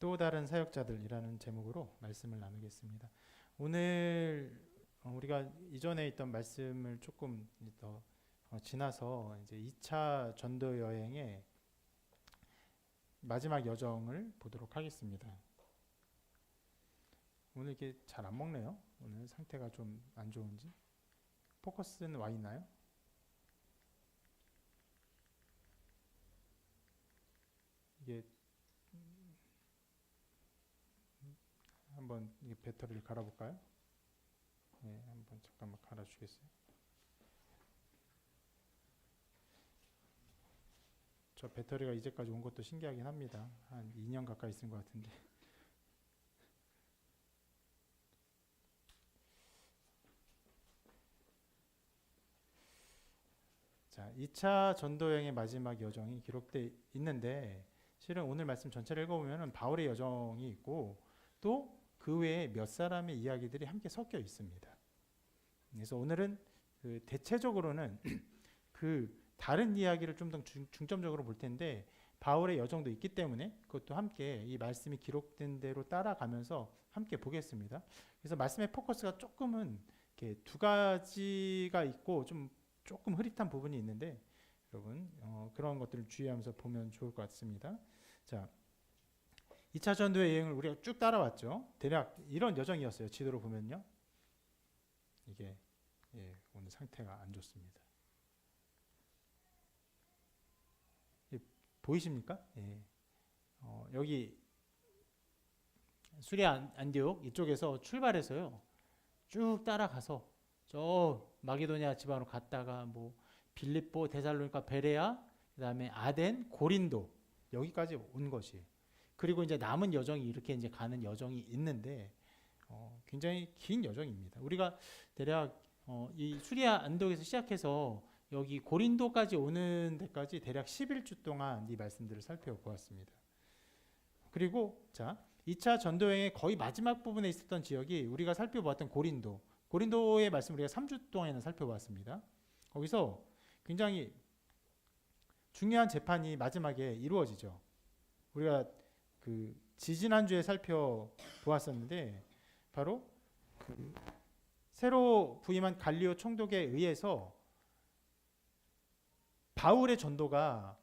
또 다른 사역자들이라는 제목으로 말씀을 나누겠습니다. 오늘 우리가 이전에 있던 말씀을 조금 더 지나서 이제 2차 전도 여행의 마지막 여정을 보도록 하겠습니다. 오늘 이게 잘 안 먹네요. 오늘 상태가 좀 안 좋은지. 포커스는 와 있나요? 이게 한번 이 배터리를 갈아볼까요? 네, 한번 잠깐만 갈아주겠어요? 저 배터리가 이제까지 온 것도 신기하긴 합니다. 한 2년 가까이 쓴 것 같은데. 자, 2차 전도여행의 마지막 여정이 기록되어 있는데 실은 오늘 말씀 전체를 읽어보면 바울의 여정이 있고 또 그 외에 몇 사람의 이야기들이 함께 섞여 있습니다. 그래서 오늘은 대체적으로는 그 다른 이야기를 좀 더 중점적으로 볼 텐데 바울의 여정도 있기 때문에 그것도 함께 이 말씀이 기록된 대로 따라가면서 함께 보겠습니다. 그래서 말씀의 포커스가 조금은 이렇게 두 가지가 있고 조금 흐릿한 부분이 있는데 여러분 그런 것들을 주의하면서 보면 좋을 것 같습니다. 자, 2차 전도의 여행을 우리가 쭉 따라왔죠. 대략 이런 여정이었어요. 지도로 보면요. 이게 오늘 상태가 안 좋습니다. 보이십니까? 여기 수리아 안디옥 이쪽에서 출발해서요. 쭉 따라가서 저 마게도냐 지방으로 갔다가 뭐 빌립보, 데살로니가, 베레아, 그다음에 아덴, 고린도 여기까지 온 것이에요. 그리고 이제 남은 여정이 이렇게 이제 가는 여정이 있는데 굉장히 긴 여정입니다. 우리가 대략 이 수리아 안독에서 시작해서 여기 고린도까지 오는 데까지 대략 11주 동안 이 말씀들을 살펴보았습니다. 그리고 자, 2차 전도여행의 거의 마지막 부분에 있었던 지역이 우리가 살펴보았던 고린도의 말씀 우리가 3주 동안이나 살펴보았습니다. 거기서 굉장히 중요한 재판이 마지막에 이루어지죠. 우리가 그 지지난주에 살펴보았었는데 바로 그 새로 부임한 갈리오 총독에 의해서 바울의 전도가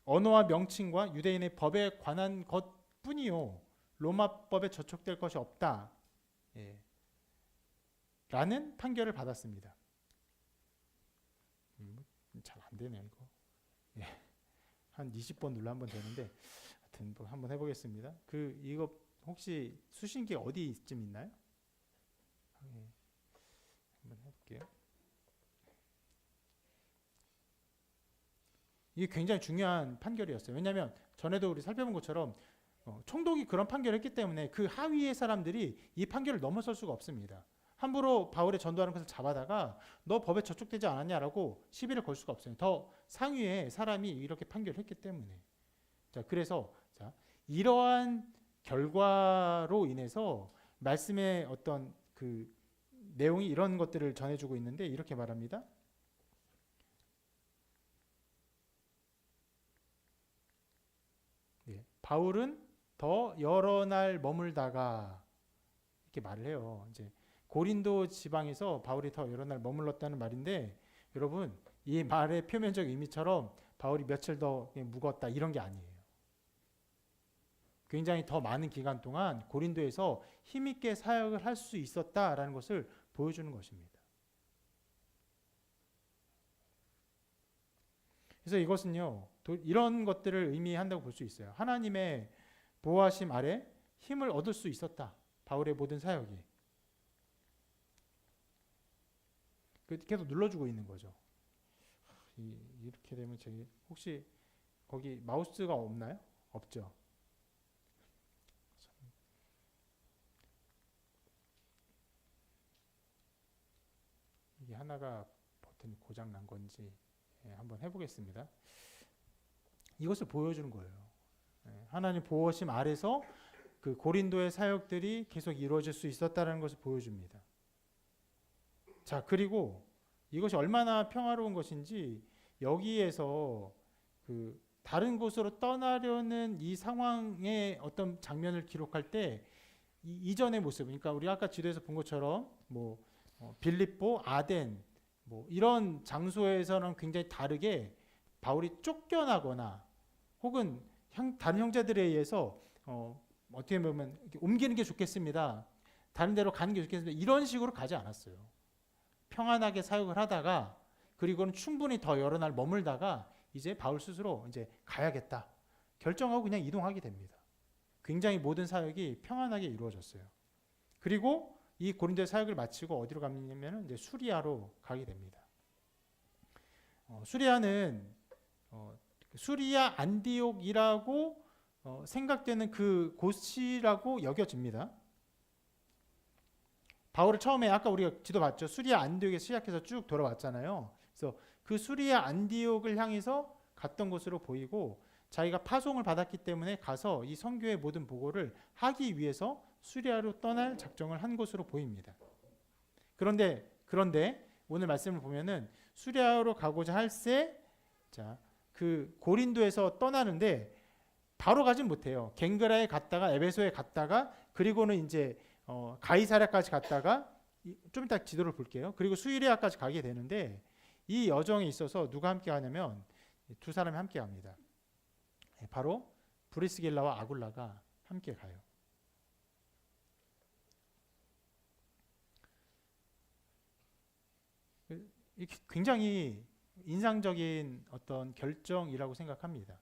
언어와 명칭과 유대인의 법에 관한 것뿐이요 로마법에 저촉될 것이 없다 라는 판결을 받았습니다. 잘 안 되네요 이거. 한 20번 눌러 한번 되는데 하여튼 뭐 한번 해보겠습니다. 이거 혹시 수신기 어디쯤 있나요? 한번 해볼게요. 이게 굉장히 중요한 판결이었어요. 왜냐하면 전에도 우리 살펴본 것처럼 총독이 그런 판결을 했기 때문에 그 하위의 사람들이 이 판결을 넘어설 수가 없습니다. 함부로 바울의 전도하는 것을 잡아다가 너 법에 저촉되지 않았냐라고 시비를 걸 수가 없어요. 더 상위의 사람이 이렇게 판결을 했기 때문에. 자, 그래서 이러한 결과로 인해서 말씀의 어떤 그 내용이 이런 것들을 전해주고 있는데 이렇게 말합니다. 바울은 더 여러 날 머물다가 이렇게 말을 해요. 이제 고린도 지방에서 바울이 더 여러 날 머물렀다는 말인데 여러분 이 말의 표면적 의미처럼 바울이 며칠 더 묵었다 이런 게 아니에요. 굉장히 더 많은 기간 동안 고린도에서 힘있게 사역을 할 수 있었다라는 것을 보여주는 것입니다. 그래서 이것은요 이런 것들을 의미한다고 볼 수 있어요. 하나님의 보호하심 아래 힘을 얻을 수 있었다. 바울의 모든 사역이 계속 눌러주고 있는 거죠. 이렇게 되면 혹시 거기 마우스가 없나요? 없죠. 이게 하나가 버튼이 고장 난 건지 한번 해보겠습니다. 이것을 보여주는 거예요. 하나님 보호심 아래서 그 고린도의 사역들이 계속 이루어질 수 있었다는 것을 보여줍니다. 자, 그리고 이것이 얼마나 평화로운 것인지 여기에서 그 다른 곳으로 떠나려는 이 상황의 어떤 장면을 기록할 때 이전의 모습, 그러니까 우리 아까 지도에서 본 것처럼 뭐 빌립보, 아덴 뭐 이런 장소에서는 굉장히 다르게 바울이 쫓겨나거나 혹은 다른 형제들에 의해서 어떻게 보면 옮기는 게 좋겠습니다. 다른 데로 가는 게 좋겠습니다. 이런 식으로 가지 않았어요. 평안하게 사역을 하다가 그리고는 충분히 더 여러 날 머물다가 이제 바울 스스로 이제 가야겠다 결정하고 그냥 이동하게 됩니다. 굉장히 모든 사역이 평안하게 이루어졌어요. 그리고 이 고린도 사역을 마치고 어디로 가냐면 이제 수리아로 가게 됩니다. 수리아는 수리아 안디옥이라고 생각되는 그 곳이라고 여겨집니다. 바울을 처음에 아까 우리가 지도 봤죠. 수리아 안디옥에 시작해서 쭉 돌아왔잖아요. 그래서 그 수리아 안디옥을 향해서 갔던 곳으로 보이고 자기가 파송을 받았기 때문에 가서 이 선교의 모든 보고를 하기 위해서 수리아로 떠날 작정을 한 것으로 보입니다. 그런데 오늘 말씀을 보면은 수리아로 가고자 할새 그 고린도에서 떠나는데 바로 가진 못해요. 갱그라에 갔다가 에베소에 갔다가 그리고는 이제 가이사랴까지 갔다가 좀 이따 지도를 볼게요. 그리고 수리아까지 가게 되는데 이 여정에 있어서 누가 함께 하냐면 두 사람이 함께 합니다. 바로 브리스길라와 아굴라가 함께 가요. 굉장히 인상적인 어떤 결정이라고 생각합니다.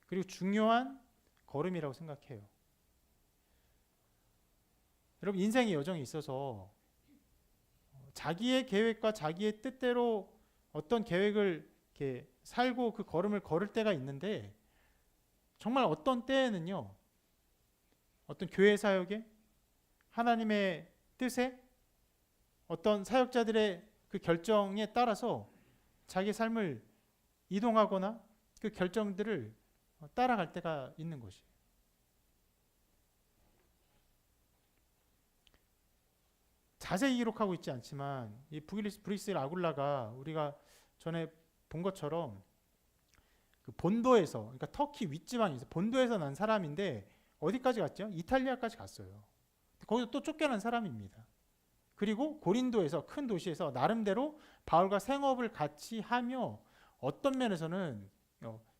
그리고 중요한 걸음이라고 생각해요. 여러분 인생의 여정에 있어서 자기의 계획과 자기의 뜻대로 어떤 계획을 이렇게 살고 그 걸음을 걸을 때가 있는데 정말 어떤 때에는요. 어떤 교회 사역에 하나님의 뜻에 어떤 사역자들의 그 결정에 따라서 자기 삶을 이동하거나 그 결정들을 따라갈 때가 있는 것이에요. 자세히 기록하고 있지 않지만 이 브리스길 아굴라가 우리가 전에 본 것처럼 그 본도에서 그러니까 터키 윗지방에서 본도에서 난 사람인데 어디까지 갔죠? 이탈리아까지 갔어요. 거기서 또 쫓겨난 사람입니다. 그리고 고린도에서 큰 도시에서 나름대로 바울과 생업을 같이 하며 어떤 면에서는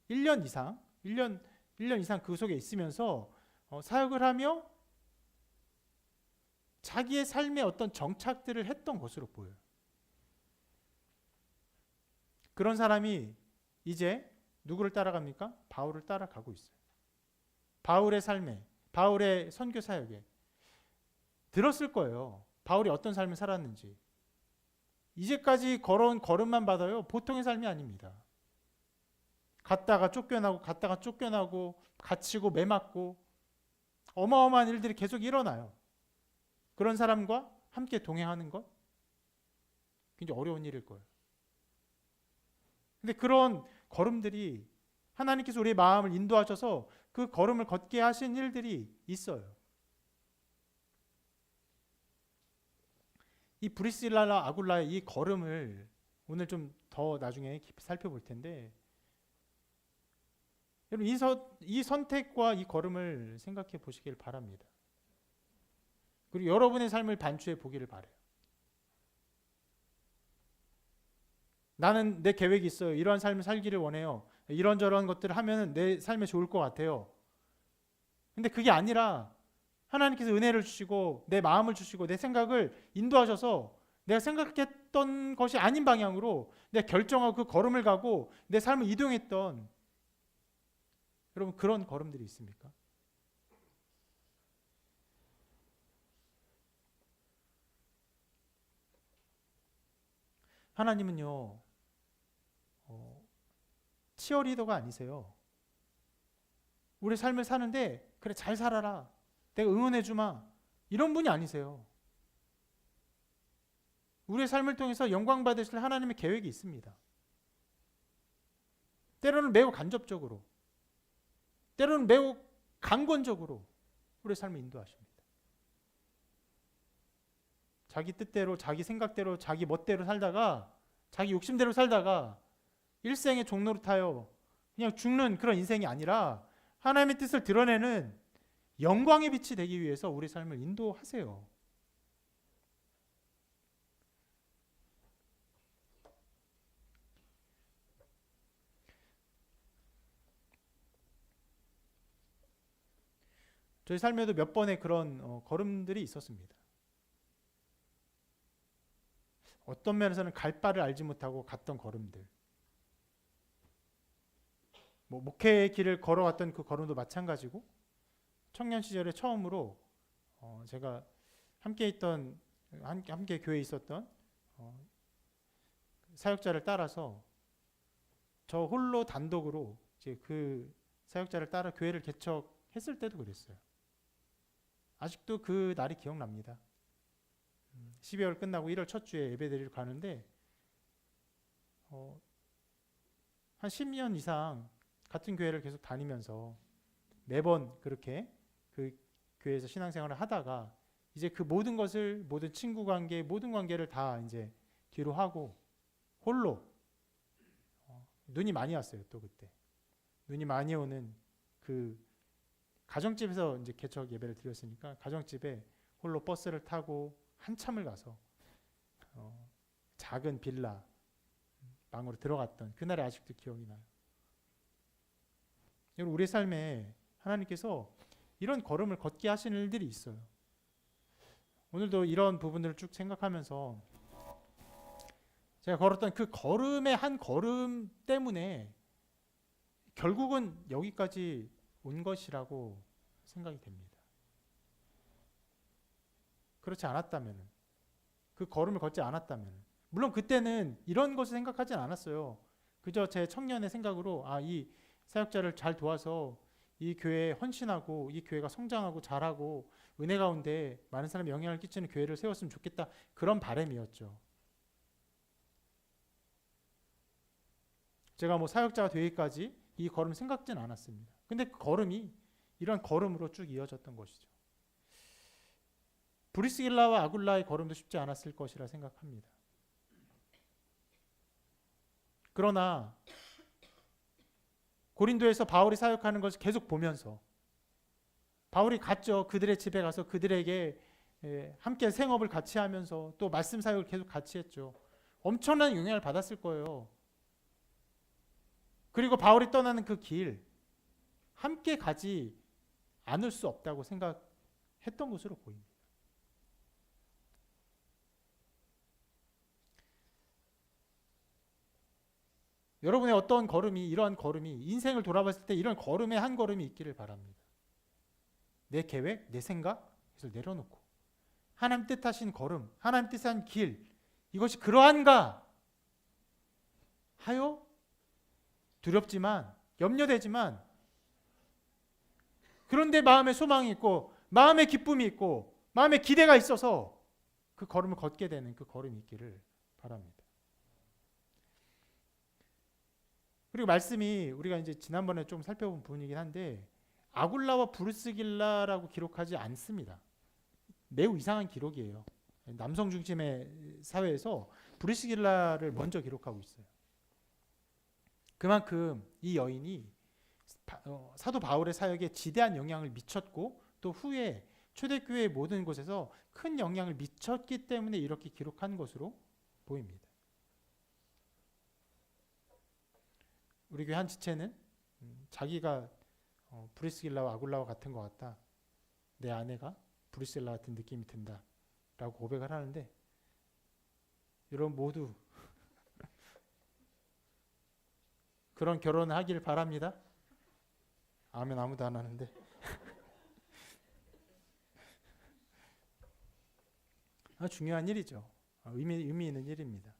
1년 이상 그 속에 있으면서 사역을 하며 자기의 삶의 어떤 정착들을 했던 것으로 보여요. 그런 사람이 이제 누구를 따라갑니까? 바울을 따라가고 있어요. 바울의 삶에, 바울의 선교 사역에 들었을 거예요. 바울이 어떤 삶을 살았는지. 이제까지 걸어온 걸음만 받아요. 보통의 삶이 아닙니다. 갔다가 쫓겨나고 갇히고 매맞고 어마어마한 일들이 계속 일어나요. 그런 사람과 함께 동행하는 것 굉장히 어려운 일일 거예요. 근데 그런 걸음들이 하나님께서 우리의 마음을 인도하셔서 그 걸음을 걷게 하신 일들이 있어요. 이 브리스길라와 아굴라의 이 걸음을 오늘 좀 더 나중에 깊이 살펴볼 텐데 여러분 이 선택과 이 걸음을 생각해 보시길 바랍니다. 그리고 여러분의 삶을 반추해 보기를 바라요. 나는 내 계획이 있어요. 이러한 삶을 살기를 원해요. 이런저런 것들을 하면 내 삶에 좋을 것 같아요. 근데 그게 아니라 하나님께서 은혜를 주시고 내 마음을 주시고 내 생각을 인도하셔서 내가 생각했던 것이 아닌 방향으로 내가 결정하고 그 걸음을 가고 내 삶을 이동했던 여러분 그런 걸음들이 있습니까? 하나님은요 치어리더가 아니세요. 우리 삶을 사는데 그래 잘 살아라 내가 응원해 주마 이런 분이 아니세요. 우리의 삶을 통해서 영광 받으실 하나님의 계획이 있습니다. 때로는 매우 간접적으로 때로는 매우 강권적으로 우리의 삶을 인도하십니다. 자기 뜻대로 자기 생각대로 자기 멋대로 살다가 자기 욕심대로 살다가 일생의 종로를 타요. 그냥 죽는 그런 인생이 아니라 하나님의 뜻을 드러내는 영광의 빛이 되기 위해서 우리 삶을 인도하세요. 저희 삶에도 몇 번의 그런 걸음들이 있었습니다. 어떤 면에서는 갈 바를 알지 못하고 갔던 걸음들. 뭐 목회의 길을 걸어왔던 그 걸음도 마찬가지고, 청년 시절에 처음으로 제가 함께 교회에 있었던 사역자를 따라서 저 홀로 단독으로 이제 그 사역자를 따라 교회를 개척했을 때도 그랬어요. 아직도 그 날이 기억납니다. 12월 끝나고 1월 첫 주에 예배드리러 가는데 한 10년 이상 같은 교회를 계속 다니면서 매번 그렇게 그 교회에서 신앙생활을 하다가 이제 그 모든 것을, 모든 친구 관계, 모든 관계를 다 이제 뒤로 하고 홀로 눈이 많이 왔어요. 또 그때 눈이 많이 오는 그 가정집에서 이제 개척 예배를 드렸으니까 가정집에 홀로 버스를 타고 한참을 가서 작은 빌라 방으로 들어갔던 그날이 아직도 기억이 나요. 여러분, 우리 삶에 하나님께서 이런 걸음을 걷게 하시는 일들이 있어요. 오늘도 이런 부분들을 쭉 생각하면서 제가 걸었던 그 걸음의 한 걸음 때문에 결국은 여기까지 온 것이라고 생각이 됩니다. 그렇지 않았다면, 그 걸음을 걷지 않았다면, 물론 그때는 이런 것을 생각하진 않았어요. 그저 제 청년의 생각으로 이 사역자를 잘 도와서 이 교회에 헌신하고 이 교회가 성장하고 잘하고 은혜 가운데 많은 사람이 영향을 끼치는 교회를 세웠으면 좋겠다, 그런 바람이었죠. 제가 뭐 사역자가 되기까지 이 걸음 생각지는 않았습니다. 근데 그 걸음이 이런 걸음으로 쭉 이어졌던 것이죠. 브리스길라와 아굴라의 걸음도 쉽지 않았을 것이라 생각합니다. 그러나 고린도에서 바울이 사역하는 것을 계속 보면서 바울이 갔죠. 그들의 집에 가서 그들에게 함께 생업을 같이 하면서 또 말씀 사역을 계속 같이 했죠. 엄청난 영향을 받았을 거예요. 그리고 바울이 떠나는 그 길 함께 가지 않을 수 없다고 생각했던 것으로 보입니다. 여러분의 어떤 걸음이, 이러한 걸음이, 인생을 돌아봤을 때 이런 걸음의 한 걸음이 있기를 바랍니다. 내 계획, 내 생각, 그래서 내려놓고 하나님 뜻하신 걸음, 하나님 뜻한 길, 이것이 그러한가 하여 두렵지만, 염려되지만, 그런데 마음에 소망이 있고 마음에 기쁨이 있고 마음에 기대가 있어서 그 걸음을 걷게 되는 그 걸음이 있기를 바랍니다. 그리고 말씀이 우리가 이제 지난번에 좀 살펴본 부분이긴 한데 아굴라와 브리스길라라고 기록하지 않습니다. 매우 이상한 기록이에요. 남성 중심의 사회에서 브리스길라를 먼저 기록하고 있어요. 그만큼 이 여인이 사도 바울의 사역에 지대한 영향을 미쳤고 또 후에 초대교회의 모든 곳에서 큰 영향을 미쳤기 때문에 이렇게 기록한 것으로 보입니다. 우리 교회 한 지체는 자기가 브리스길라와 아굴라와 같은 것 같다. 내 아내가 브리스길라 같은 느낌이 든다. 라고 고백을 하는데 여러분 모두 그런 결혼을 하기를 바랍니다. 아멘. 아무도 안 하는데. 중요한 일이죠. 의미 있는 일입니다.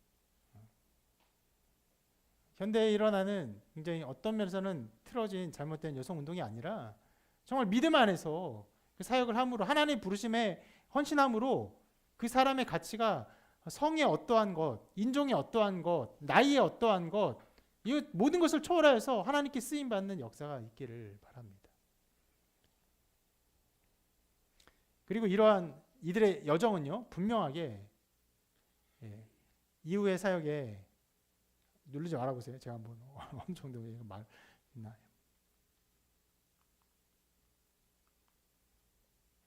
현대에 일어나는 굉장히 어떤 면에서는 틀어진 잘못된 여성운동이 아니라 정말 믿음 안에서 그 사역을 함으로 하나님의 부르심에 헌신함으로 그 사람의 가치가 성의 어떠한 것, 인종의 어떠한 것, 나이의 어떠한 것, 이 모든 것을 초월하여서 하나님께 쓰임받는 역사가 있기를 바랍니다. 그리고 이러한 이들의 여정은요 분명하게 이후의 사역에 누르지 말아보세요. 제가 한번 어느 정도 있나요?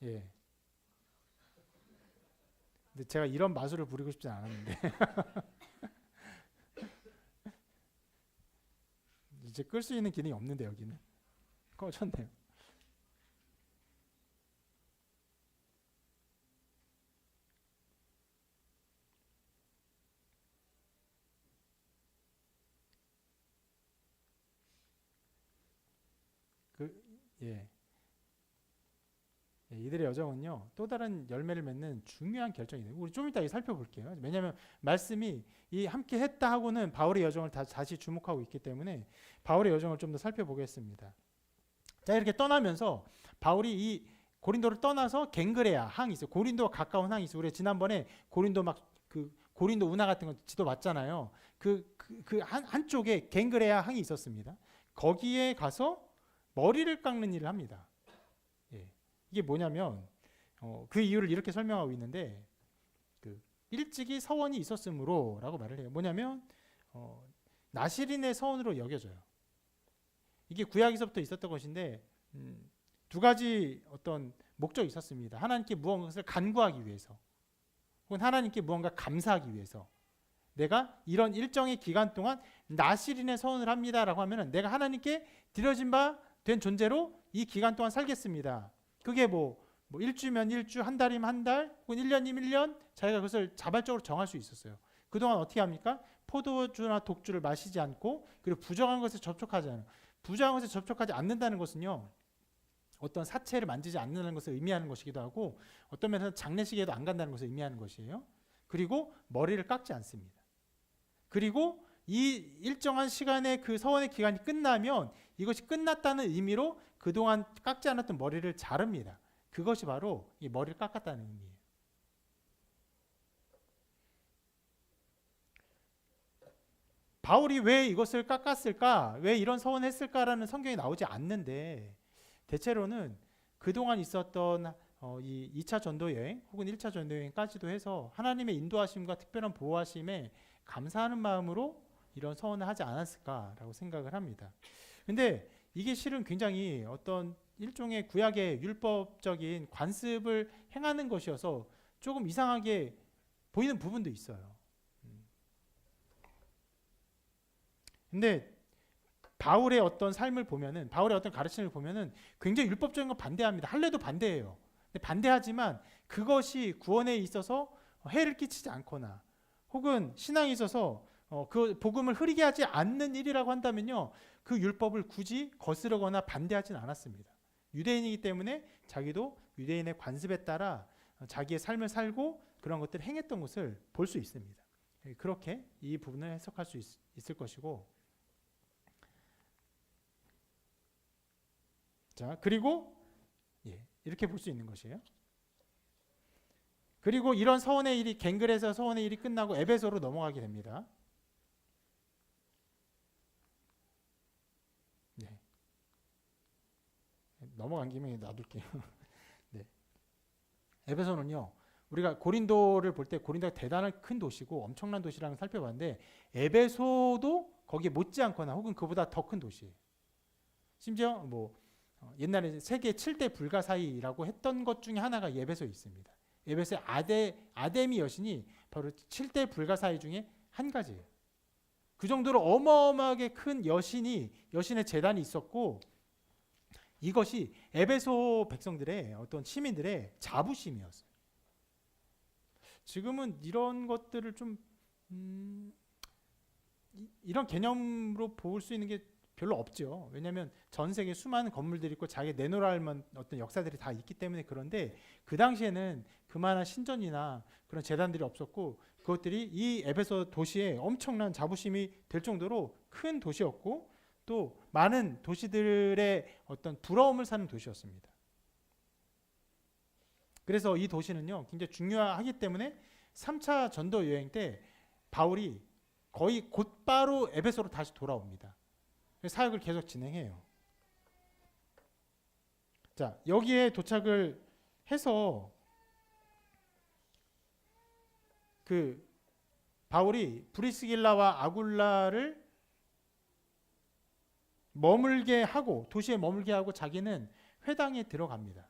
예. 근데 제가 이런 마술을 부리고 싶지 않았는데 이제 끌 수 있는 기능이 없는데 여기는 꺼졌네요. 그 예. 예, 이들의 여정은요 또 다른 열매를 맺는 중요한 결정이 돼요. 우리 좀 이따 살펴볼게요. 왜냐하면 말씀이 이 함께 했다 하고는 바울의 여정을 다시 주목하고 있기 때문에 바울의 여정을 좀 더 살펴보겠습니다. 자, 이렇게 떠나면서 바울이 이 고린도를 떠나서 갱그레아 항이 있어요. 고린도와 가까운 항이 있어요. 우리 지난번에 고린도 막 그 고린도 운하 같은 거 지도 봤잖아요. 한쪽에 갱그레아 항이 있었습니다. 거기에 가서 머리를 깎는 일을 합니다. 예. 이게 뭐냐면 그 이유를 이렇게 설명하고 있는데 일찍이 서원이 있었으므로라고 말을 해요. 뭐냐면 나시린의 서원으로 여겨져요. 이게 구약에서부터 있었던 것인데 두 가지 어떤 목적이 있었습니다. 하나님께 무언가를 간구하기 위해서 혹은 하나님께 무언가 감사하기 위해서 내가 이런 일정의 기간 동안 나시린의 서원을 합니다라고 하면은 내가 하나님께 드려진 바 된 존재로 이 기간 동안 살겠습니다. 그게 뭐 일주면 일주, 한 달이면 한 달, 혹은 1년이면 1년 자기가 그것을 자발적으로 정할 수 있었어요. 그동안 어떻게 합니까? 포도주나 독주를 마시지 않고 그리고 부정한 것에 접촉하지 않아요. 부정한 것에 접촉하지 않는다는 것은요. 어떤 사체를 만지지 않는다는 것을 의미하는 것이기도 하고 어떤 면에서 장례식에도 안 간다는 것을 의미하는 것이에요. 그리고 머리를 깎지 않습니다. 그리고 이 일정한 시간의 그 서원의 기간이 끝나면 이것이 끝났다는 의미로 그동안 깎지 않았던 머리를 자릅니다. 그것이 바로 이 머리를 깎았다는 의미예요. 바울이 왜 이것을 깎았을까? 왜 이런 서원을 했을까라는 성경이 나오지 않는데 대체로는 그동안 있었던 이 2차 전도 여행 혹은 1차 전도 여행까지도 해서 하나님의 인도하심과 특별한 보호하심에 감사하는 마음으로 이런 서원을 하지 않았을까라고 생각을 합니다. 근데 이게 실은 굉장히 어떤 일종의 구약의 율법적인 관습을 행하는 것이어서 조금 이상하게 보이는 부분도 있어요. 근데 바울의 어떤 삶을 보면은 바울의 어떤 가르침을 보면은 굉장히 율법적인 거 반대합니다. 할례도 반대해요. 근데 반대하지만 그것이 구원에 있어서 해를 끼치지 않거나 혹은 신앙에 있어서 그 복음을 흐리게 하지 않는 일이라고 한다면요. 그 율법을 굳이 거스르거나 반대하진 않았습니다. 유대인이기 때문에 자기도 유대인의 관습에 따라 자기의 삶을 살고 그런 것들을 행했던 것을 볼 수 있습니다. 그렇게 이 부분을 해석할 수 있을 것이고 자, 그리고 이렇게 볼 수 있는 것이에요. 그리고 이런 서원의 일이 갱글에서 서원의 일이 끝나고 에베소로 넘어가게 됩니다. 네. 넘어간 김에 놔둘게요. 네. 에베소는요. 우리가 고린도를 볼 때 고린도가 대단한 큰 도시고 엄청난 도시라는 걸 살펴봤는데 에베소도 거기에 못지않거나 혹은 그보다 더 큰 도시예요. 심지어 뭐 옛날에 세계 7대 불가사의라고 했던 것 중에 하나가 에베소에 있습니다. 에베소의 아데미 여신이 바로 7대 불가사의 중에 한 가지예요. 그 정도로 어마어마하게 큰 여신의 제단이 있었고 이것이 에베소 백성들의 어떤 시민들의 자부심이었어요. 지금은 이런 것들을 좀 이런 개념으로 볼 수 있는 게 별로 없죠. 왜냐하면 전 세계 수많은 건물들이 있고 자기 내놓으라 할 만한 어떤 역사들이 다 있기 때문에 그런데 그 당시에는 그만한 신전이나 그런 재단들이 없었고 그것들이 이 에베소 도시에 엄청난 자부심이 될 정도로 큰 도시였고 또 많은 도시들의 어떤 부러움을 사는 도시였습니다. 그래서 이 도시는요 굉장히 중요하기 때문에 3차 전도 여행 때 바울이 거의 곧바로 에베소로 다시 돌아옵니다. 사역을 계속 진행해요. 자, 여기에 도착을 해서 그 바울이 브리스길라와 아굴라를 머물게 하고 도시에 머물게 하고 자기는 회당에 들어갑니다.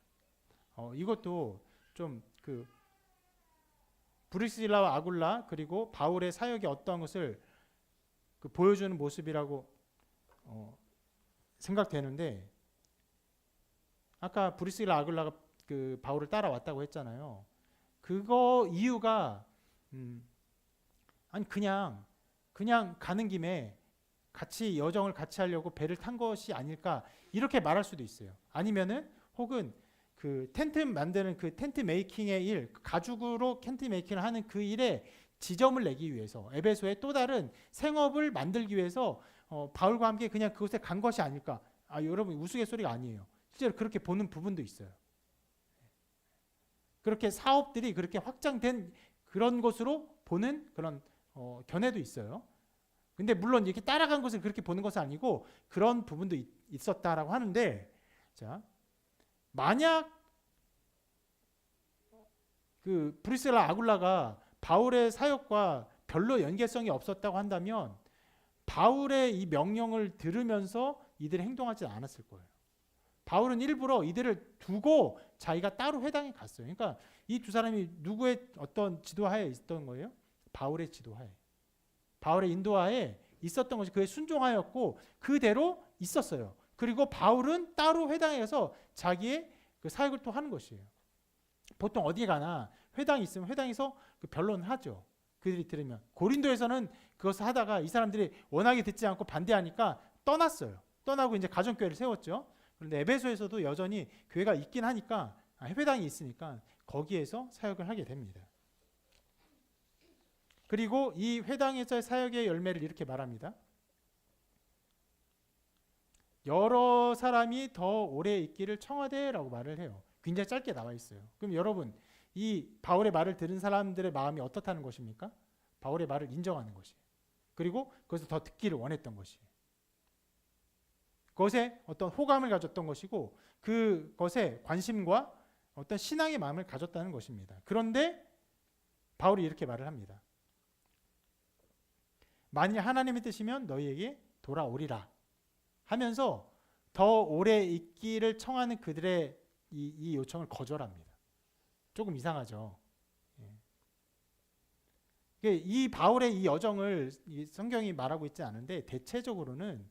이것도 좀 그 브리스길라와 아굴라 그리고 바울의 사역이 어떠한 것을 그 보여주는 모습이라고 생각되는데, 아까 브리스길라 아굴라가 그 바울을 따라왔다고 했잖아요. 그거 이유가 아니 그냥 가는 김에 같이 여정을 같이 하려고 배를 탄 것이 아닐까 이렇게 말할 수도 있어요. 아니면은 혹은 그 텐트 만드는 그 텐트 메이킹의 일, 가죽으로 텐트 메이킹을 하는 그 일에 지점을 내기 위해서 에베소의 또 다른 생업을 만들기 위해서 바울과 함께 그냥 그곳에 간 것이 아닐까. 여러분 우스갯소리가 아니에요. 실제로 그렇게 보는 부분도 있어요. 그렇게 사업들이 그렇게 확장된 그런 것으로 보는 그런 견해도 있어요. 근데 물론 이렇게 따라간 것을 그렇게 보는 것은 아니고 그런 부분도 있었다라고 하는데, 자, 만약 그 브리스라 아굴라가 바울의 사역과 별로 연계성이 없었다고 한다면 바울의 이 명령을 들으면서 이들이 행동하지 않았을 거예요. 바울은 일부러 이들을 두고 자기가 따로 회당에 갔어요. 그러니까 이 두 사람이 누구의 어떤 지도하에 있었던 거예요? 바울의 지도하에, 바울의 인도하에 있었던 것이 그의 순종하였고 그대로 있었어요. 그리고 바울은 따로 회당에 가서 자기의 그 사역을 또 하는 것이에요. 보통 어디 가나 회당이 있으면 회당에서 그 변론을 하죠. 그들이 들으면. 고린도에서는 그것을 하다가 이 사람들이 워낙에 듣지 않고 반대하니까 떠났어요. 떠나고 이제 가정교회를 세웠죠. 그런데 에베소에서도 여전히 교회가 있긴 하니까, 회당이 있으니까 거기에서 사역을 하게 됩니다. 그리고 이 회당에서의 사역의 열매를 이렇게 말합니다. 여러 사람이 더 오래 있기를 청하되라고 말을 해요. 굉장히 짧게 나와 있어요. 그럼 여러분, 이 바울의 말을 들은 사람들의 마음이 어떻다는 것입니까? 바울의 말을 인정하는 것이에요. 그리고 그것을 더 듣기를 원했던 것이에요. 그것에 어떤 호감을 가졌던 것이고 그것에 관심과 어떤 신앙의 마음을 가졌다는 것입니다. 그런데 바울이 이렇게 말을 합니다. 만일 하나님의 뜻이면 너희에게 돌아오리라 하면서 더 오래 있기를 청하는 그들의 이 요청을 거절합니다. 조금 이상하죠. 이 바울의 이 여정을 이 성경이 말하고 있지 않은데 대체적으로는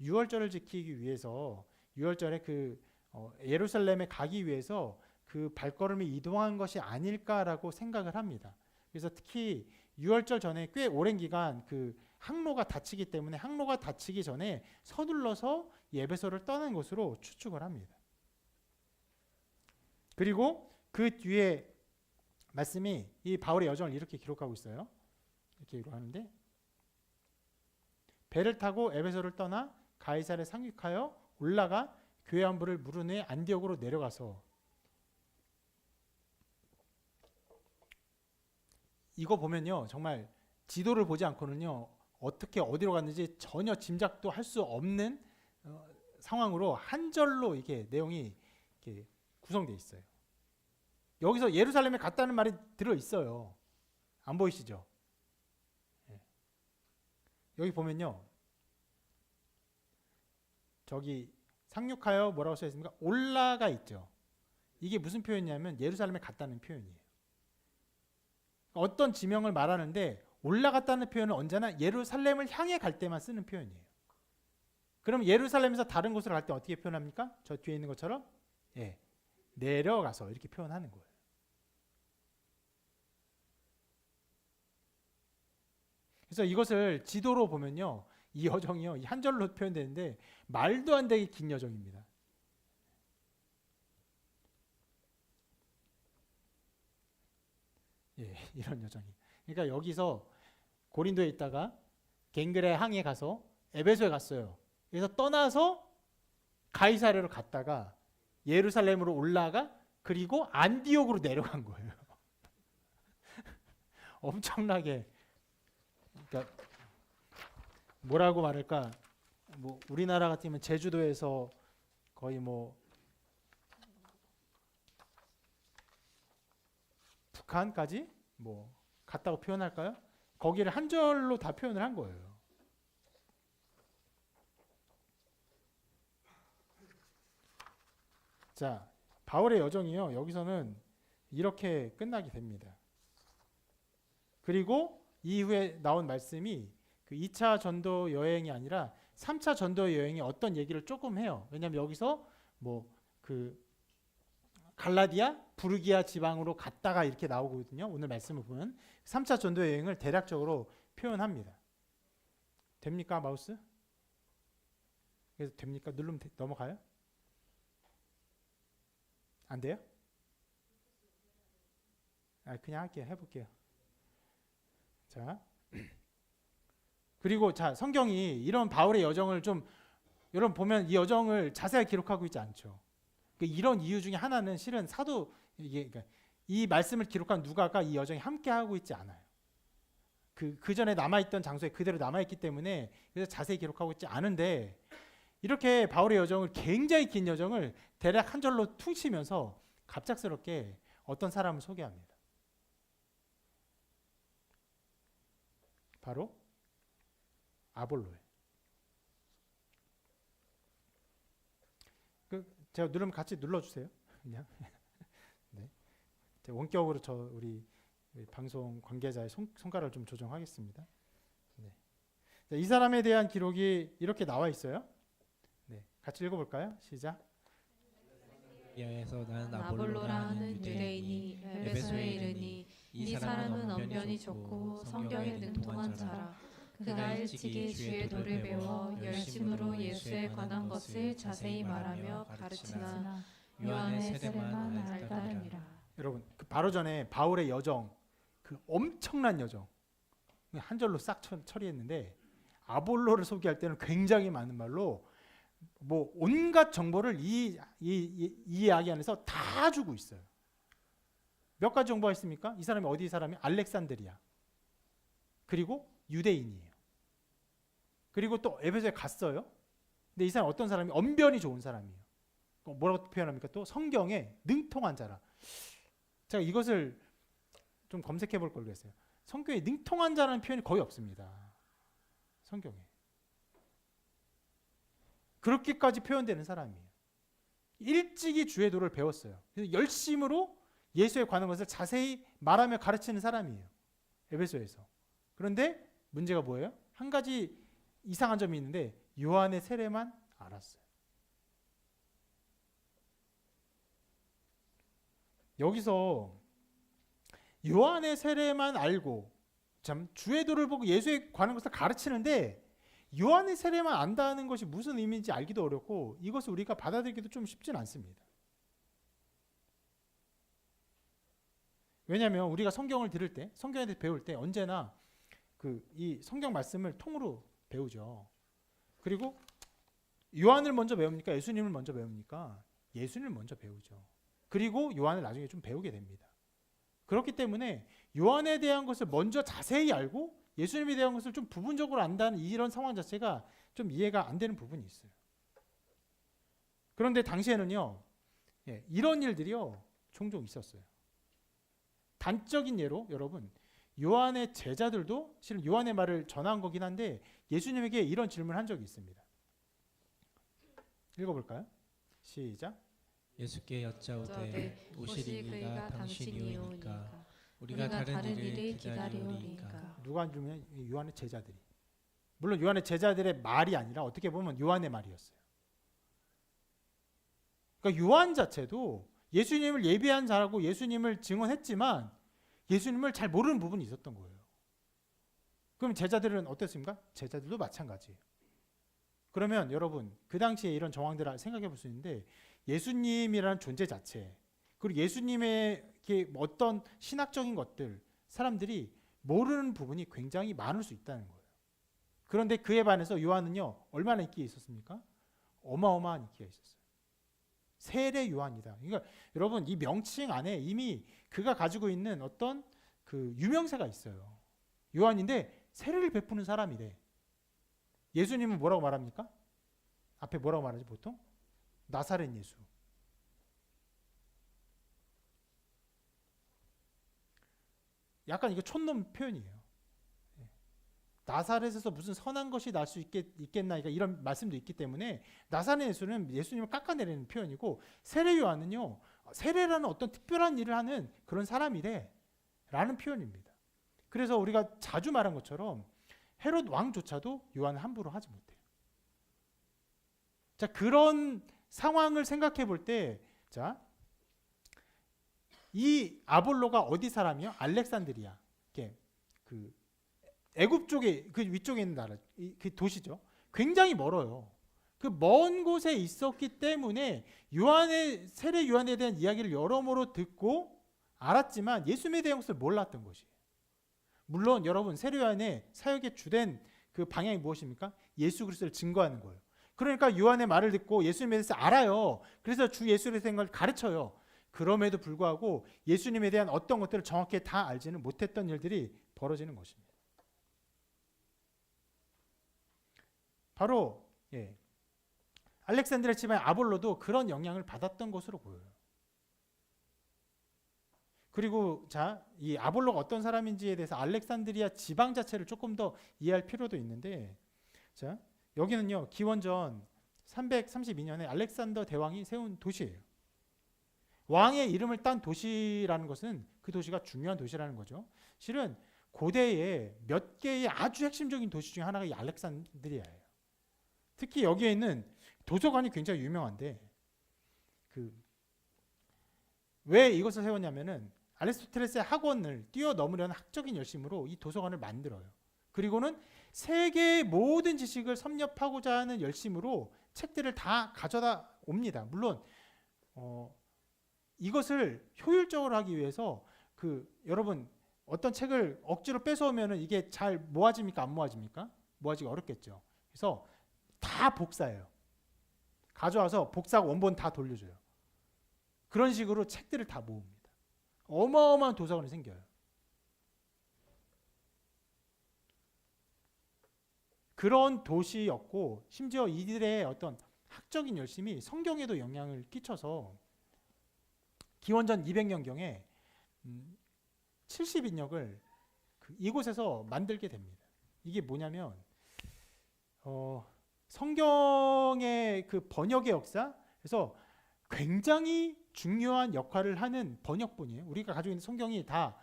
유월절을 지키기 위해서, 유월절에 그 예루살렘에 가기 위해서 그 발걸음이 이동한 것이 아닐까라고 생각을 합니다. 그래서 특히 유월절 전에 꽤 오랜 기간 그 항로가 닫히기 때문에 항로가 닫히기 전에 서둘러서 에베소를 떠난 것으로 추측을 합니다. 그리고 그 뒤에 말씀이 이 바울의 여정을 이렇게 기록하고 있어요. 이렇게 기록하는데, 배를 타고 에베소를 떠나 가이사랴에 상륙하여 올라가 교회 안부를 물은 후에 안디옥으로 내려가서, 이거 보면요 정말 지도를 보지 않고는요 어떻게 어디로 갔는지 전혀 짐작도 할 수 없는 상황으로 한 절로 이렇게 내용이 이렇게 구성되어 있어요. 여기서 예루살렘에 갔다는 말이 들어 있어요. 안 보이시죠? 여기 보면요, 저기 상륙하여 뭐라고 써 있습니까? 올라가 있죠. 이게 무슨 표현이냐면 예루살렘에 갔다는 표현이에요. 어떤 지명을 말하는데 올라갔다는 표현은 언제나 예루살렘을 향해 갈 때만 쓰는 표현이에요. 그럼 예루살렘에서 다른 곳으로 갈 때 어떻게 표현합니까? 저 뒤에 있는 것처럼 내려가서 이렇게 표현하는 거예요. 그래서 이것을 지도로 보면요, 이 여정이요 한 절로 표현되는데 말도 안 되게 긴 여정입니다. 이런 여정이. 그러니까 여기서 고린도에 있다가 갱그레 항에 가서 에베소에 갔어요. 그래서 떠나서 가이사랴로 갔다가 예루살렘으로 올라가 그리고 안디옥으로 내려간 거예요. 엄청나게, 그러니까 뭐라고 말할까? 뭐 우리나라 같으면 제주도에서 거의 뭐 북한까지 뭐 갔다고 표현할까요? 거기를 한 절로 다 표현을 한 거예요. 자, 바울의 여정이요. 여기서는 이렇게 끝나게 됩니다. 그리고 이후에 나온 말씀이 그 2차 전도 여행이 아니라 3차 전도 여행의 어떤 얘기를 조금 해요. 왜냐하면 여기서 뭐 그 갈라디아, 부르기아 지방으로 갔다가 이렇게 나오거든요. 오늘 말씀을 보면 3차 전도 여행을 대략적으로 표현합니다. 됩니까, 마우스? 그래서 됩니까? 누르면 넘어가요? 안 돼요? 그냥 할게요. 해볼게요. 자, 그리고 자, 성경이 이런 바울의 여정을 좀 여러분 보면 이 여정을 자세하게 기록하고 있지 않죠. 이런 이유 중에 하나는 실은 사도 그러니까 이 말씀을 기록한 누가가 이 여정에 함께 하고 있지 않아요. 그 전에 남아있던 장소에 그대로 남아있기 때문에 그래서 자세히 기록하고 있지 않은데 이렇게 바울의 여정을 굉장히 긴 여정을 대략 한 절로 퉁치면서 갑작스럽게 어떤 사람을 소개합니다. 바로 아볼로예요. 제가 누르면 같이 눌러주세요. 그냥. 네. 원격으로 우리 방송 관계자의 손가락을 좀 조정하겠습니다. 네. 자, 이 사람에 대한 기록이 이렇게 나와 있어요. 네. 같이 읽어볼까요? 시작. 여에서 나는 아볼로라는 유대인이 에베소에 이르니 이 사람은 언변이 좋고 성경에 능통한 자라. 그가 일찍이 주의 도를 배워 열심으로 예수에 관한 것을 자세히 말하며 가르치나 요한의 세례만 알다느니라. 여러분, 그 바로 전에 바울의 여정, 그 엄청난 여정 한 절로 싹 처리했는데 아볼로를 소개할 때는 굉장히 많은 말로 뭐 온갖 정보를 이 이야기 안에서 다 주고 있어요. 몇 가지 정보가 있습니까? 이 사람이 어디 사람이? 알렉산드리아. 그리고 유대인이에요. 그리고 또 에베소에 갔어요. 근데 이 사람 어떤 사람이? 언변이 좋은 사람이에요. 뭐라고 표현합니까? 또 성경에 능통한 자라. 제가 이것을 좀 검색해 볼 걸 그랬어요. 성경에 능통한 자라는 표현이 거의 없습니다. 성경에. 그렇게까지 표현되는 사람이에요. 일찍이 주의 도를 배웠어요. 그래서 열심으로 예수에 관한 것을 자세히 말하며 가르치는 사람이에요. 에베소에서. 그런데 문제가 뭐예요? 한 가지 이상한 점이 있는데 요한의 세례만 알았어요. 여기서 요한의 세례만 알고 참 주의 도를 보고 예수에 관한 것을 가르치는데 요한의 세례만 안다는 것이 무슨 의미인지 알기도 어렵고 이것을 우리가 받아들이기도 좀 쉽진 않습니다. 왜냐하면 우리가 성경을 들을 때, 성경에 대해서 배울 때 언제나 이 성경 말씀을 통으로 배우죠. 그리고 요한을 먼저 배웁니까? 예수님을 먼저 배웁니까? 예수님을 먼저 배우죠. 그리고 요한을 나중에 좀 배우게 됩니다. 그렇기 때문에 요한에 대한 것을 먼저 자세히 알고 예수님에 대한 것을 좀 부분적으로 안다는 이런 상황 자체가 좀 이해가 안 되는 부분이 있어요. 그런데 당시에는요, 이런 일들이요 종종 있었어요. 단적인 예로 여러분, 요한의 제자들도 실은 요한의 말을 전한 거긴 한데 예수님에게 이런 질문을 한 적이 있습니다. 읽어볼까요? 시작. 예수께 여짜오되 오시리기가 당신이오니까 우리가 다른 일을 기다리오리까. 누가 한 질문이요? 요한의 제자들이. 물론 요한의 제자들의 말이 아니라 어떻게 보면 요한의 말이었어요. 그러니까 요한 자체도 예수님을 예비한 자라고 예수님을 증언했지만 예수님을 잘 모르는 부분이 있었던 거예요. 그럼 제자들은 어땠습니까? 제자들도 마찬가지예요. 그러면 여러분 그 당시에 이런 정황들을 생각해 볼 수 있는데 예수님이라는 존재 자체 그리고 예수님의 어떤 신학적인 것들 사람들이 모르는 부분이 굉장히 많을 수 있다는 거예요. 그런데 그에 반해서 요한은요 얼마나 인기가 있었습니까? 어마어마한 인기가 있었어요. 세례 요한이다. 그러니까 여러분 이 명칭 안에 이미 그가 가지고 있는 어떤 그 유명세가 있어요. 요한인데 세례를 베푸는 사람이래. 예수님은 뭐라고 말합니까? 앞에 뭐라고 말하지 보통? 나사렛 예수. 약간 이거 촌놈 표현이에요. 나사렛에서 무슨 선한 것이 날 수 있겠나, 그러니까 이런 말씀도 있기 때문에 나사렛 예수는 예수님을 깎아내리는 표현이고, 세례 요한은요, 세례라는 어떤 특별한 일을 하는 그런 사람이래 라는 표현입니다. 그래서 우리가 자주 말한 것처럼 헤롯 왕조차도 요한을 함부로 하지 못해요. 자, 그런 상황을 생각해 볼 때, 자, 이 아볼로가 어디 사람이요? 알렉산드리아, 그 애굽 쪽에, 그 위쪽에 있는 나라, 그 도시죠. 굉장히 멀어요. 그 먼 곳에 있었기 때문에 세례 요한에 대한 이야기를 여러모로 듣고 알았지만 예수님에 대한 것을 몰랐던 것이에요. 물론 여러분, 세례 요한의 사역의 주된 그 방향이 무엇입니까? 예수 그리스도를 증거하는 거예요. 그러니까 요한의 말을 듣고 예수님에 대해서 알아요. 그래서 주 예수에 대한 걸 가르쳐요. 그럼에도 불구하고 예수님에 대한 어떤 것들을 정확히 다 알지는 못했던 일들이 벌어지는 것입니다. 바로 알렉산드리아 집안의 아볼로도 그런 영향을 받았던 것으로 보여요. 그리고 자, 이 아볼로가 어떤 사람인지에 대해서 알렉산드리아 지방 자체를 조금 더 이해할 필요도 있는데, 자, 여기는요, 기원전 332년에 알렉산더 대왕이 세운 도시예요. 왕의 이름을 딴 도시라는 것은 그 도시가 중요한 도시라는 거죠. 실은 고대에 몇 개의 아주 핵심적인 도시 중에 하나가 이 알렉산드리아예요. 특히 여기에 있는 도서관이 굉장히 유명한데, 왜 이것을 세웠냐면은 아리스토텔레스의 학원을 뛰어넘으려는 학적인 열심으로 이 도서관을 만들어요. 그리고는 세계의 모든 지식을 섭렵하고자 하는 열심으로 책들을 다 가져다 옵니다. 물론 이것을 효율적으로 하기 위해서 여러분, 어떤 책을 억지로 뺏어오면은 이게 잘 모아집니까? 안 모아집니까? 모아지기 어렵겠죠. 그래서 다 복사해요. 가져와서 복사하고 원본 다 돌려줘요. 그런 식으로 책들을 다 모읍니다. 어마어마한 도서관이 생겨요. 그런 도시였고, 심지어 이들의 어떤 학적인 열심이 성경에도 영향을 끼쳐서 기원전 200년경에 70인역을 이곳에서 만들게 됩니다. 이게 뭐냐면 성경의 그 번역의 역사, 그래서 굉장히 중요한 역할을 하는 번역본이에요. 우리가 가지고 있는 성경이 다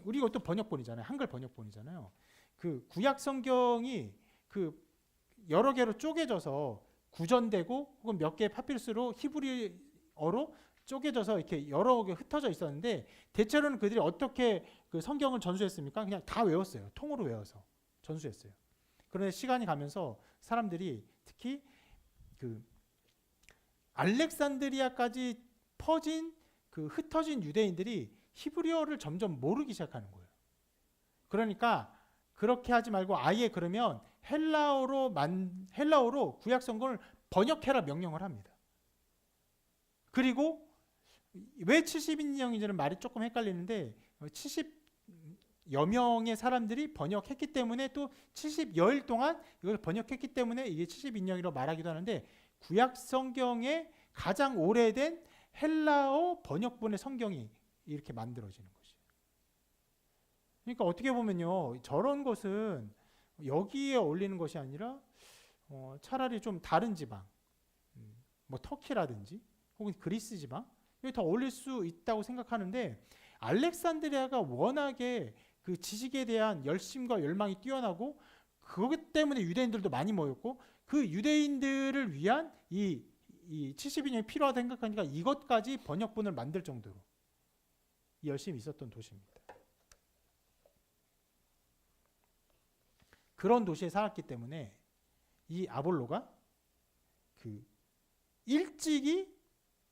우리가 또 번역본이잖아요. 한글 번역본이잖아요. 그 구약 성경이 여러 개로 쪼개져서 구전되고 혹은 몇 개의 파피루스로 히브리어로 쪼개져서 이렇게 여러 개 흩어져 있었는데, 대체로는 그들이 어떻게 그 성경을 전수했습니까? 그냥 다 외웠어요. 통으로 외워서 전수했어요. 그런데 시간이 가면서 사람들이 특히 알렉산드리아까지 퍼진 흩어진 유대인들이 히브리어를 점점 모르기 시작하는 거예요. 그러니까 그렇게 하지 말고 아예 그러면 헬라어로 구약 성경을 번역해라 명령을 합니다. 그리고 왜 70인명인지는 말이 조금 헷갈리는데 70여 명의 사람들이 번역했기 때문에 또 70여일 동안 이걸 번역했기 때문에 이게 70인명이라고 말하기도 하는데, 구약 성경의 가장 오래된 헬라어 번역본의 성경이 이렇게 만들어지는 것이에요. 그러니까 어떻게 보면요, 저런 것은 여기에 어울리는 것이 아니라 차라리 좀 다른 지방, 뭐 터키라든지 혹은 그리스 지방, 여기 더 어울릴 수 있다고 생각하는데, 알렉산드리아가 워낙에 그 지식에 대한 열심과 열망이 뛰어나고 그것 때문에 유대인들도 많이 모였고, 그 유대인들을 위한 이 70인형이 필요하다 생각하니까 이것까지 번역본을 만들 정도로 열심히 있었던 도시입니다. 그런 도시에 살았기 때문에 이 아볼로가 일찍이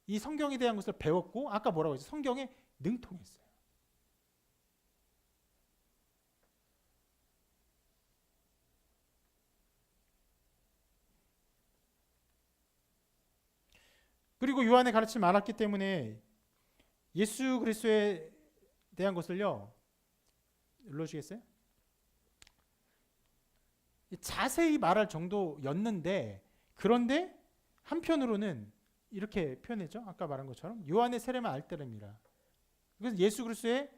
이 성경에 대한 것을 배웠고, 아까 뭐라고 했죠? 성경에 능통했어요. 그리고 요한의 가르침을 알았기 때문에 예수 그리스도에 대한 것을요, 눌러주시겠어요? 자세히 말할 정도였는데, 그런데 한편으로는 이렇게 표현했죠. 아까 말한 것처럼 요한의 세례만 알 때름이라. 그래서 예수 그리스도의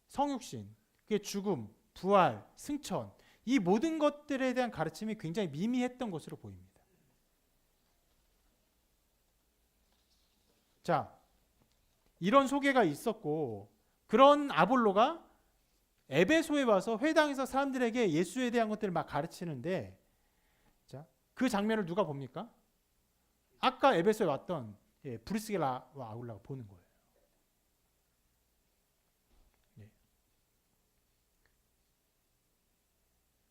성육신, 그게 죽음, 부활, 승천, 이 모든 것들에 대한 가르침이 굉장히 미미했던 것으로 보입니다. 자, 이런 소개가 있었고 그런 아볼로가 에베소에 와서 회당에서 사람들에게 예수에 대한 것들을 막 가르치는데, 자, 그 장면을 누가 봅니까? 아까 에베소에 왔던 브리스길라와 아굴라가 보는 거예요. 네.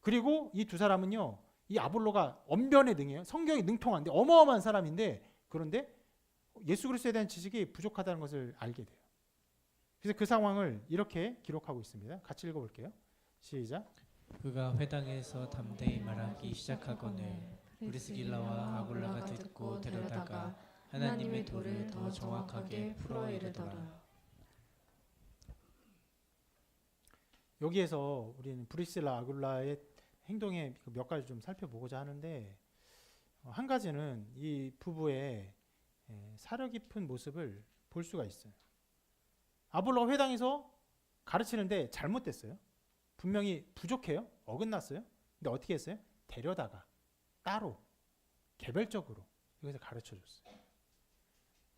그리고 이 두 사람은요, 이 아볼로가 언변에 능해요. 성경이 능통한데 어마어마한 사람인데, 그런데 예수 그리스도에 대한 지식이 부족하다는 것을 알게 돼요. 그래서 그 상황을 이렇게 기록하고 있습니다. 같이 읽어볼게요. 시작. 그가 회당에서 담대히 말하기 시작하거늘 브리스길라와 아굴라가 듣고 데려다가 하나님의 도를 더 정확하게 풀어 이르더라. 여기에서 우리는 브리스길라 아굴라의 행동의 몇 가지 좀 살펴보고자 하는데, 한 가지는 이 부부의 사려 깊은 모습을 볼 수가 있어요. 아볼로가 회당에서 가르치는데 잘못됐어요. 분명히 부족해요. 어긋났어요. 근데 어떻게 했어요? 데려다가 따로 개별적으로 여기서 가르쳐줬어요.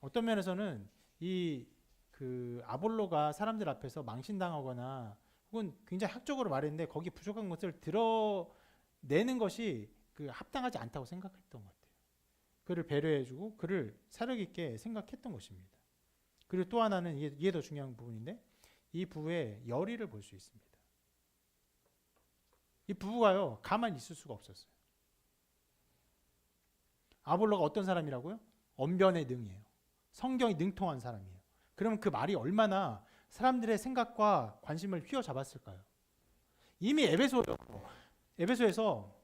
어떤 면에서는 이 그 아볼로가 사람들 앞에서 망신당하거나 혹은 굉장히 학적으로 말했는데 거기 부족한 것을 드러내는 것이 합당하지 않다고 생각했던 것 같아요. 그를 배려해주고 그를 사려 깊게 생각했던 것입니다. 그리고 또 하나는 이게 더 중요한 부분인데, 이 부부의 열의를 볼 수 있습니다. 이 부부가요, 가만히 있을 수가 없었어요. 아볼로가 어떤 사람이라고요? 언변에 능해요. 성경이 능통한 사람이에요. 그러면 그 말이 얼마나 사람들의 생각과 관심을 휘어잡았을까요? 이미 에베소에서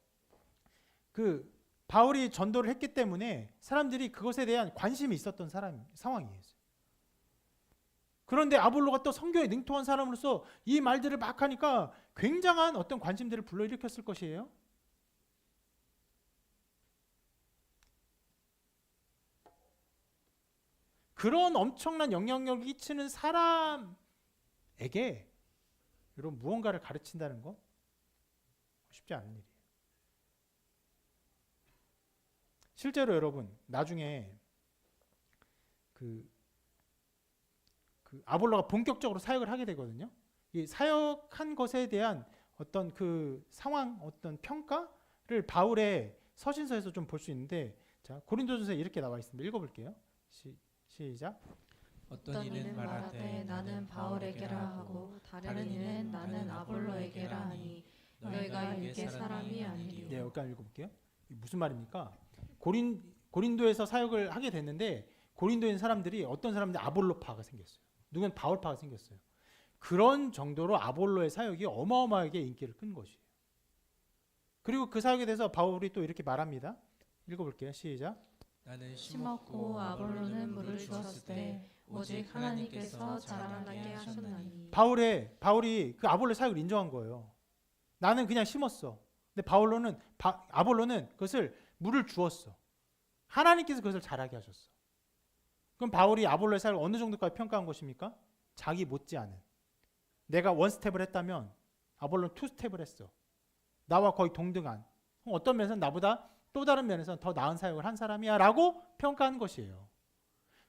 그 바울이 전도를 했기 때문에 사람들이 그것에 대한 관심이 있었던 상황이에요. 그런데 아볼로가 또 성경에 능통한 사람으로서 이 말들을 막 하니까 굉장한 어떤 관심들을 불러일으켰을 것이에요. 그런 엄청난 영향력을 끼치는 사람에게 여러분 무언가를 가르친다는 거 쉽지 않은 일이에요. 실제로 여러분 나중에 아볼로가 본격적으로 사역을 하게 되거든요. 이 사역한 것에 대한 어떤 그 상황, 어떤 평가를 바울의 서신서에서 좀 볼 수 있는데, 자, 고린도전서에 이렇게 나와 있습니다. 읽어볼게요. 시작. 어떤 이는 말하되 나는 바울에게라 하고 다른 이는 나는 아볼로에게라 하니 너희가 일개 사람이 아니리요. 네, 여기까지 읽어볼게요. 이게 무슨 말입니까? 고린도에서 사역을 하게 됐는데 고린도에 있는 사람들이 어떤 사람들 아볼로파가 생겼어요. 누군 바울파가 생겼어요. 그런 정도로 아볼로의 사역이 어마어마하게 인기를 끈 것이에요. 그리고 그 사역에 대해서 바울이 또 이렇게 말합니다. 읽어볼게요. 시작. 나는 심었고 아볼로는 물을 주었을 때 오직 하나님께서 자라나게 하셨나니. 바울이 그 아볼로의 사역을 인정한 거예요. 나는 그냥 심었어. 근데 아볼로는 그것을 물을 주었어. 하나님께서 그것을 자라게 하셨어. 그럼 바울이 아볼로의 사역을 어느 정도까지 평가한 것입니까? 자기 못지않은. 내가 원 스텝을 했다면 아볼로는 투 스텝을 했어. 나와 거의 동등한. 어떤 면에서는 나보다 또 다른 면에서는 더 나은 사역을 한 사람이야 라고 평가한 것이에요.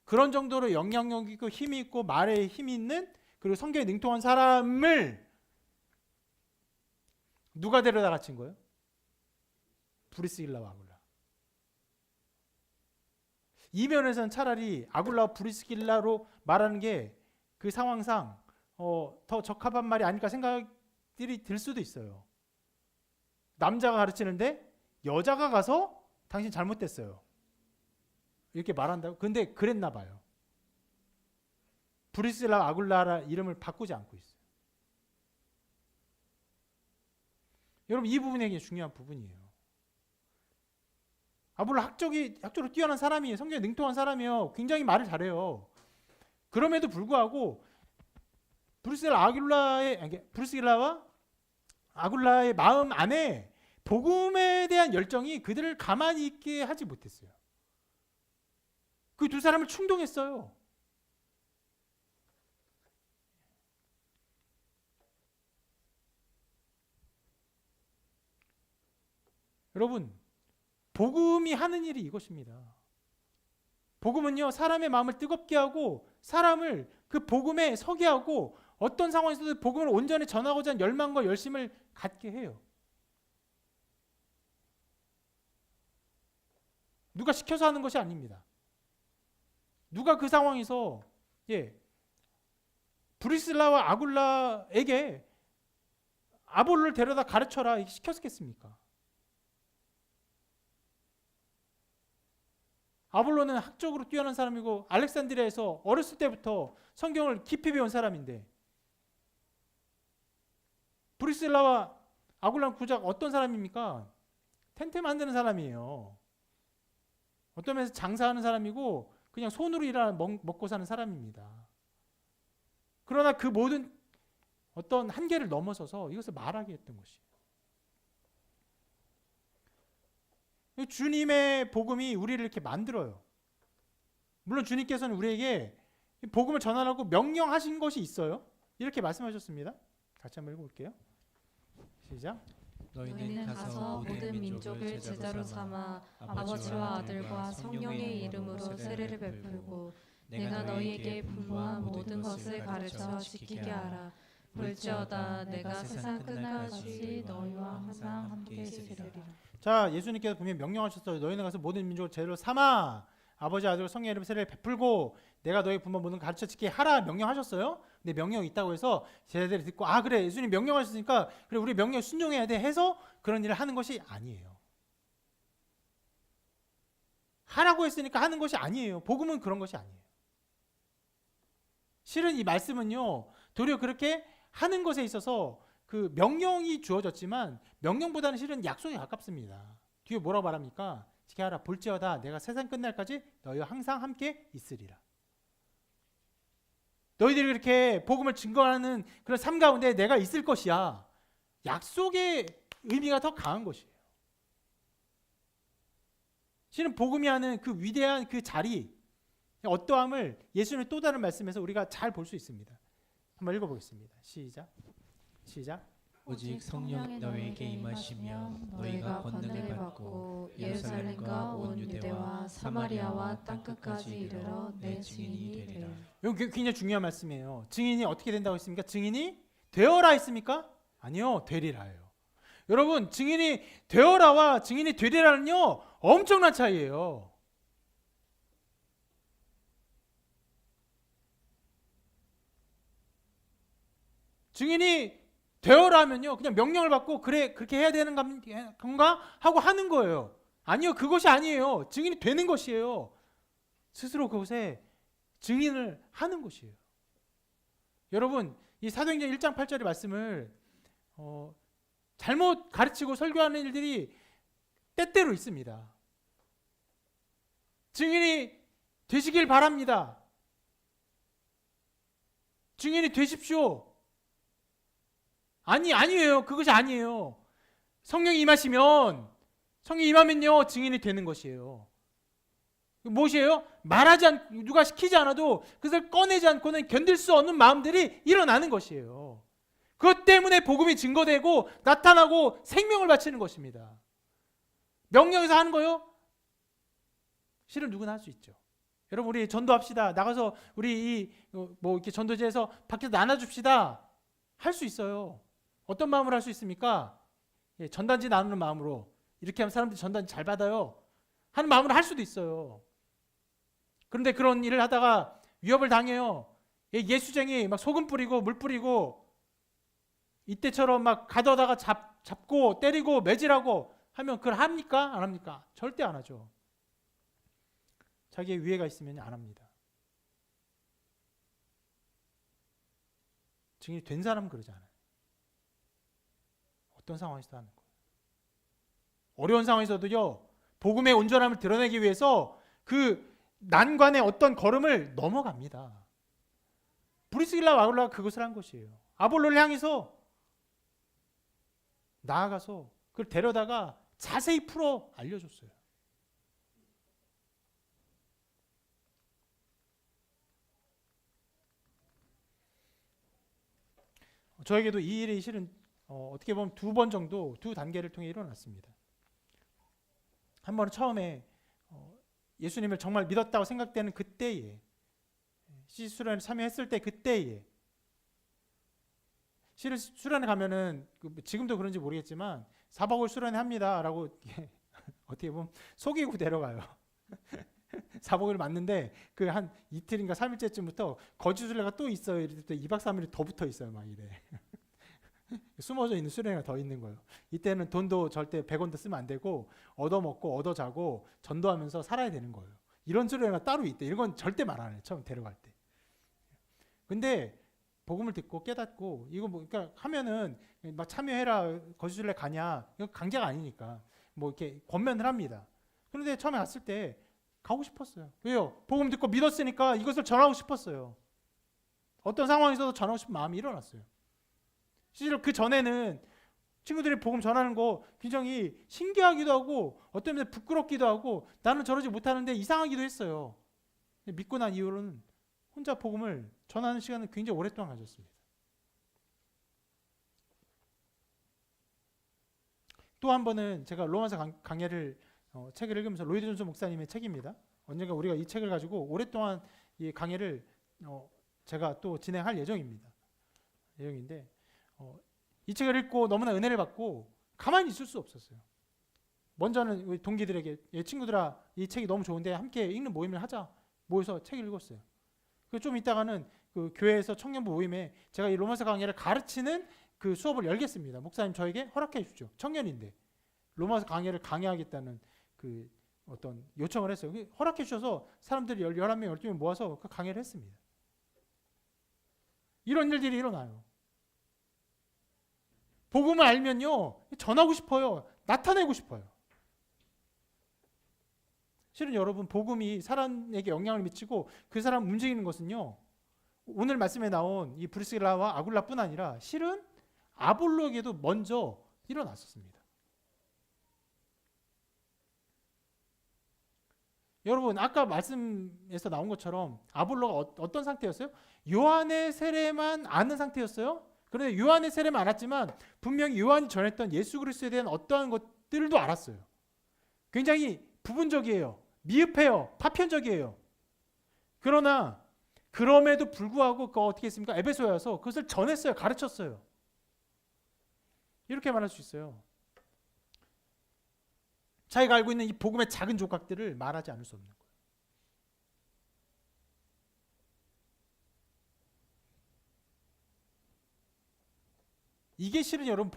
그런 정도로 영향력 있고 힘이 있고 말에 힘이 있는, 그리고 성경에 능통한 사람을 누가 데려다 갇힌 거예요? 브리스길라와 아굴라. 이 면에서는 차라리 아굴라와 브리스길라로 말하는 게 그 상황상 더 적합한 말이 아닐까 생각들이 들 수도 있어요. 남자가 가르치는데 여자가 가서 당신 잘못됐어요 이렇게 말한다고? 근데 그랬나 봐요. 브리스길라 아굴라라 이름을 바꾸지 않고 있어요. 여러분 이 부분이 굉장히 중요한 부분이에요. 아볼로 학적으로 뛰어난 사람이에요. 성경에 능통한 사람이에요. 굉장히 말을 잘해요. 그럼에도 불구하고 브리스길라와 아굴라의 마음 안에 복음에 대한 열정이 그들을 가만히 있게 하지 못했어요. 그 두 사람을 충동했어요. 여러분, 복음이 하는 일이 이것입니다. 복음은요, 사람의 마음을 뜨겁게 하고 사람을 그 복음에 서게 하고 어떤 상황에서도 복음을 온전히 전하고자 하는 열망과 열심을 갖게 해요. 누가 시켜서 하는 것이 아닙니다. 누가 그 상황에서 브리스라와 아굴라에게 아볼로를 데려다 가르쳐라 이렇게 시켰겠습니까? 아볼로는 학적으로 뛰어난 사람이고 알렉산드리아에서 어렸을 때부터 성경을 깊이 배운 사람인데, 브리스라와 아굴라는 고작 어떤 사람입니까? 텐트 만드는 사람이에요. 어떤 면에서 장사하는 사람이고 그냥 손으로 일하는 먹고 사는 사람입니다. 그러나 그 모든 어떤 한계를 넘어서서 이것을 말하게 했던 것이에요. 주님의 복음이 우리를 이렇게 만들어요. 물론 주님께서는 우리에게 복음을 전하라고 명령하신 것이 있어요. 이렇게 말씀하셨습니다. 같이 한번 읽어볼게요. 시작. 너희는 가서 모든 민족을 제자로 삼아 아버지와 아들과 성령의 이름으로 세례를 베풀고 내가 너희에게 분부한 모든 것을 가르쳐 지키게 하라. 볼지어다 내가 세상 끝날까지 너희와 항상 함께 있으리라. 자, 예수님께서 분명히 명령하셨어요. 너희는 가서 모든 민족을 제자로 삼아 아버지 아들과 성령의 이름으로 세례를 베풀고 내가 너희 분부한 모든 것 가르쳐 지키게 하라 명령하셨어요. 근데 명령이 있다고 해서 제자들이 듣고 아 그래 예수님 명령하셨으니까 그래 우리 명령 순종해야 돼 해서 그런 일을 하는 것이 아니에요. 하라고 했으니까 하는 것이 아니에요. 복음은 그런 것이 아니에요. 실은 이 말씀은요, 도리어 그렇게 하는 것에 있어서 그 명령이 주어졌지만 명령보다는 실은 약속에 가깝습니다. 뒤에 뭐라고 말합니까? 지게 하라. 볼지어다 내가 세상 끝날까지 너희와 항상 함께 있으리라. 너희들이 그렇게 복음을 증거하는 그런 삶 가운데 내가 있을 것이야. 약속의 의미가 더 강한 것이에요. 실은 복음이 하는 그 위대한 그 자리, 어떠함을 예수님의 또 다른 말씀에서 우리가 잘 볼 수 있습니다. 한번 읽어보겠습니다. 시작. 오직 성령 너희에게 임하시면 너희가 권능을 받고 예루살렘과 온 유대와 사마리아와 땅끝까지 이르러 내 증인이 되리라. 이건 굉장히 중요한 말씀이에요. 증인이 어떻게 된다고 했습니까? 증인이 되어라 했습니까? 아니요, 되리라예요. 여러분, 증인이 되어라와 증인이 되리라는요 엄청난 차이예요. 증인이 되어라면요 그냥 명령을 받고 그래 그렇게 해야 되는 건가 하고 하는 거예요. 아니요, 그것이 아니에요. 증인이 되는 것이에요. 스스로 그것에 증인을 하는 것이에요. 여러분, 이 사도행전 1장 8절의 말씀을 잘못 가르치고 설교하는 일들이 때때로 있습니다. 증인이 되시길 바랍니다. 증인이 되십시오. 아니에요. 그것이 아니에요. 성령이 임하면요 증인이 되는 것이에요. 무엇이에요? 말하지 않고 누가 시키지 않아도 그것을 꺼내지 않고는 견딜 수 없는 마음들이 일어나는 것이에요. 그것 때문에 복음이 증거되고 나타나고 생명을 바치는 것입니다. 명령에서 하는 거요? 실은 누구나 할 수 있죠. 여러분, 우리 전도합시다. 나가서 우리 이렇게 전도제에서 밖에서 나눠줍시다. 할 수 있어요. 어떤 마음으로 할 수 있습니까? 전단지 나누는 마음으로. 이렇게 하면 사람들이 전단지 잘 받아요 하는 마음으로 할 수도 있어요. 그런데 그런 일을 하다가 위협을 당해요. 예수쟁이 막 소금 뿌리고 물 뿌리고 이때처럼 막 가둬다가 잡고 때리고 매질하고 하면 그걸 합니까? 안 합니까? 절대 안 하죠. 자기의 위해가 있으면 안 합니다. 증인이 된 사람은 그러지 않아요. 어떤 상황에서도 하는 거예요. 어려운 상황에서도요, 복음의 온전함을 드러내기 위해서 그 난관의 어떤 걸음을 넘어갑니다. 브리스길라와 아굴라가 그것을 한 것이에요. 아볼로를 향해서 나아가서 그걸 데려다가 자세히 풀어 알려줬어요. 저에게도 이 일이 실은 어떻게 보면 두 번 정도 두 단계를 통해 일어났습니다. 한 번은 처음에 예수님을 정말 믿었다고 생각되는 그때에, CC 수련에 참여했을 때 그때에, 실은 수련회 가면은 지금도 그런지 모르겠지만 4박 5일 수련회 합니다라고 어떻게 보면 속이고 데려가요. 4박 5일 맞는데 그 한 이틀인가 3일째쯤부터 거짓술래가 또 있어요. 이럴 때 2박 3일이 더 붙어 있어요. 막 이래. 숨어져 있는 수련회가 더 있는 거예요. 이때는 돈도 절대 100원도 쓰면 안 되고 얻어먹고 얻어자고 전도하면서 살아야 되는 거예요. 이런 수련회가 따로 있대. 이건 절대 말 안 해요. 처음 데려갈 때. 근데 복음을 듣고 깨닫고 이거 뭐 그러니까 하면은 막 참여해라 거짓술래 가냐 이거 강제가 아니니까 뭐 이렇게 권면을 합니다. 그런데 처음에 갔을 때 가고 싶었어요. 왜요? 복음 듣고 믿었으니까 이것을 전하고 싶었어요. 어떤 상황에서도 전하고 싶은 마음이 일어났어요. 실제로 그 전에는 친구들이 복음 전하는 거 굉장히 신기하기도 하고 어떤 면에서 부끄럽기도 하고 나는 저러지 못하는데 이상하기도 했어요. 근데 믿고 난 이후로는 혼자 복음을 전하는 시간을 굉장히 오랫동안 가졌습니다. 또 한 번은 제가 로마서 강해를 책을 읽으면서 로이드 존스 목사님의 책입니다. 언젠가 우리가 이 책을 가지고 오랫동안 이 강해를 제가 또 진행할 예정입니다. 예정인데 이 책을 읽고 너무나 은혜를 받고 가만히 있을 수 없었어요. 먼저는 우리 동기들에게 친구들아 이 책이 너무 좋은데 함께 읽는 모임을 하자 모여서 책을 읽었어요. 그 좀 있다가는 그 교회에서 청년부 모임에 제가 이 로마서 강해를 가르치는 그 수업을 열겠습니다. 목사님 저에게 허락해 주십시오. 청년인데 로마서 강해를 강의하겠다는 그 어떤 요청을 했어요. 허락해 주셔서 사람들이 11명, 12명 모아서 그 강의를 했습니다. 이런 일들이 일어나요. 복음을 알면요 전하고 싶어요. 나타내고 싶어요. 실은 여러분 복음이 사람에게 영향을 미치고 그 사람 움직이는 것은요 오늘 말씀에 나온 이 브리스길라와 아굴라뿐 아니라 실은 아볼로에게도 먼저 일어났었습니다. 여러분 아까 말씀에서 나온 것처럼 아볼로가 어떤 상태였어요? 요한의 세례만 아는 상태였어요. 그런데 요한의 세례만 알았지만 분명히 요한이 전했던 예수 그리스도에 대한 어떠한 것들도 알았어요. 굉장히 부분적이에요. 미흡해요. 파편적이에요. 그러나 그럼에도 불구하고 그 어떻게 했습니까? 에베소에 와서 그것을 전했어요. 가르쳤어요. 이렇게 말할 수 있어요. 자기가 알고 있는 이 복음의 작은 조각들을 말하지 않을 수 없는 거예요. 이게 실은 여러분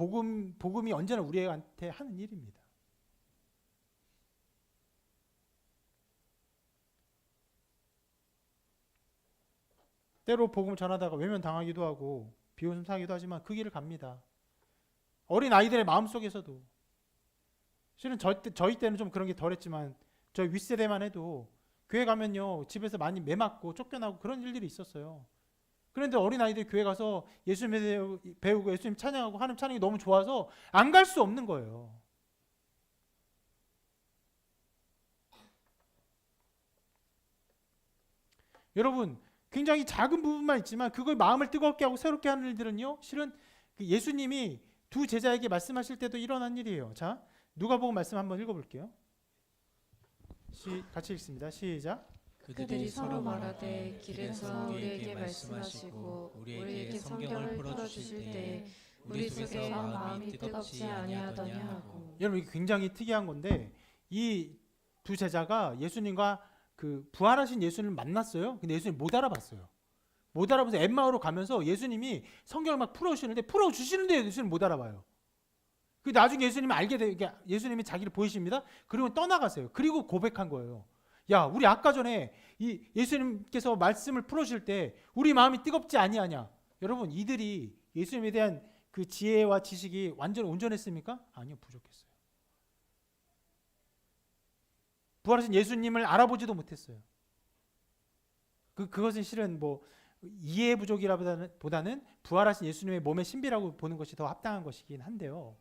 복음이 언제나 우리한테 하는 일입니다. 때로 복음을 전하다가 외면당하기도 하고 비웃음 사기도 하지만 그 길을 갑니다. 어린 아이들의 마음속에서도 실은 저희 때는 좀 그런 게 덜했지만 저희 윗세대만 해도 교회 가면요 집에서 많이 매맞고 쫓겨나고 그런 일들이 있었어요. 그런데 어린 아이들이 교회 가서 예수님 배우고 예수님 찬양하고 하나님 찬양이 너무 좋아서 안 갈 수 없는 거예요. 여러분 굉장히 작은 부분만 있지만 그걸 마음을 뜨겁게 하고 새롭게 하는 일들은요 실은 예수님이 두 제자에게 말씀하실 때도 일어난 일이에요. 자 누가복음 말씀 한번 읽어볼게요. 같이 읽습니다. 시작. 그들이 서로 말하되 길에서 우리에게 말씀하시고 우리에게 성경을 풀어주실 때 우리 속에 마음이 뜨겁지 아니하더냐 하고. 여러분 이게 굉장히 특이한 건데 이 두 제자가 예수님과 그 부활하신 예수님을 만났어요. 근데 예수님 못 알아봤어요. 못 알아봐서 엠마오로 가면서 예수님이 성경을 막 풀어주시는데 풀어주시는데 예수님 못 알아봐요. 그 나중에 예수님이 알게 되게 예수님이 자기를 보이십니다. 그리고 떠나가세요. 그리고 고백한 거예요. 야, 우리 아까 전에 이 예수님께서 말씀을 풀어주실 때 우리 마음이 뜨겁지 아니하냐? 여러분 이들이 예수님에 대한 그 지혜와 지식이 완전 온전했습니까? 아니요, 부족했어요. 부활하신 예수님을 알아보지도 못했어요. 그것은 실은 뭐 이해 부족이라보다는 부활하신 예수님의 몸의 신비라고 보는 것이 더 합당한 것이긴 한데요.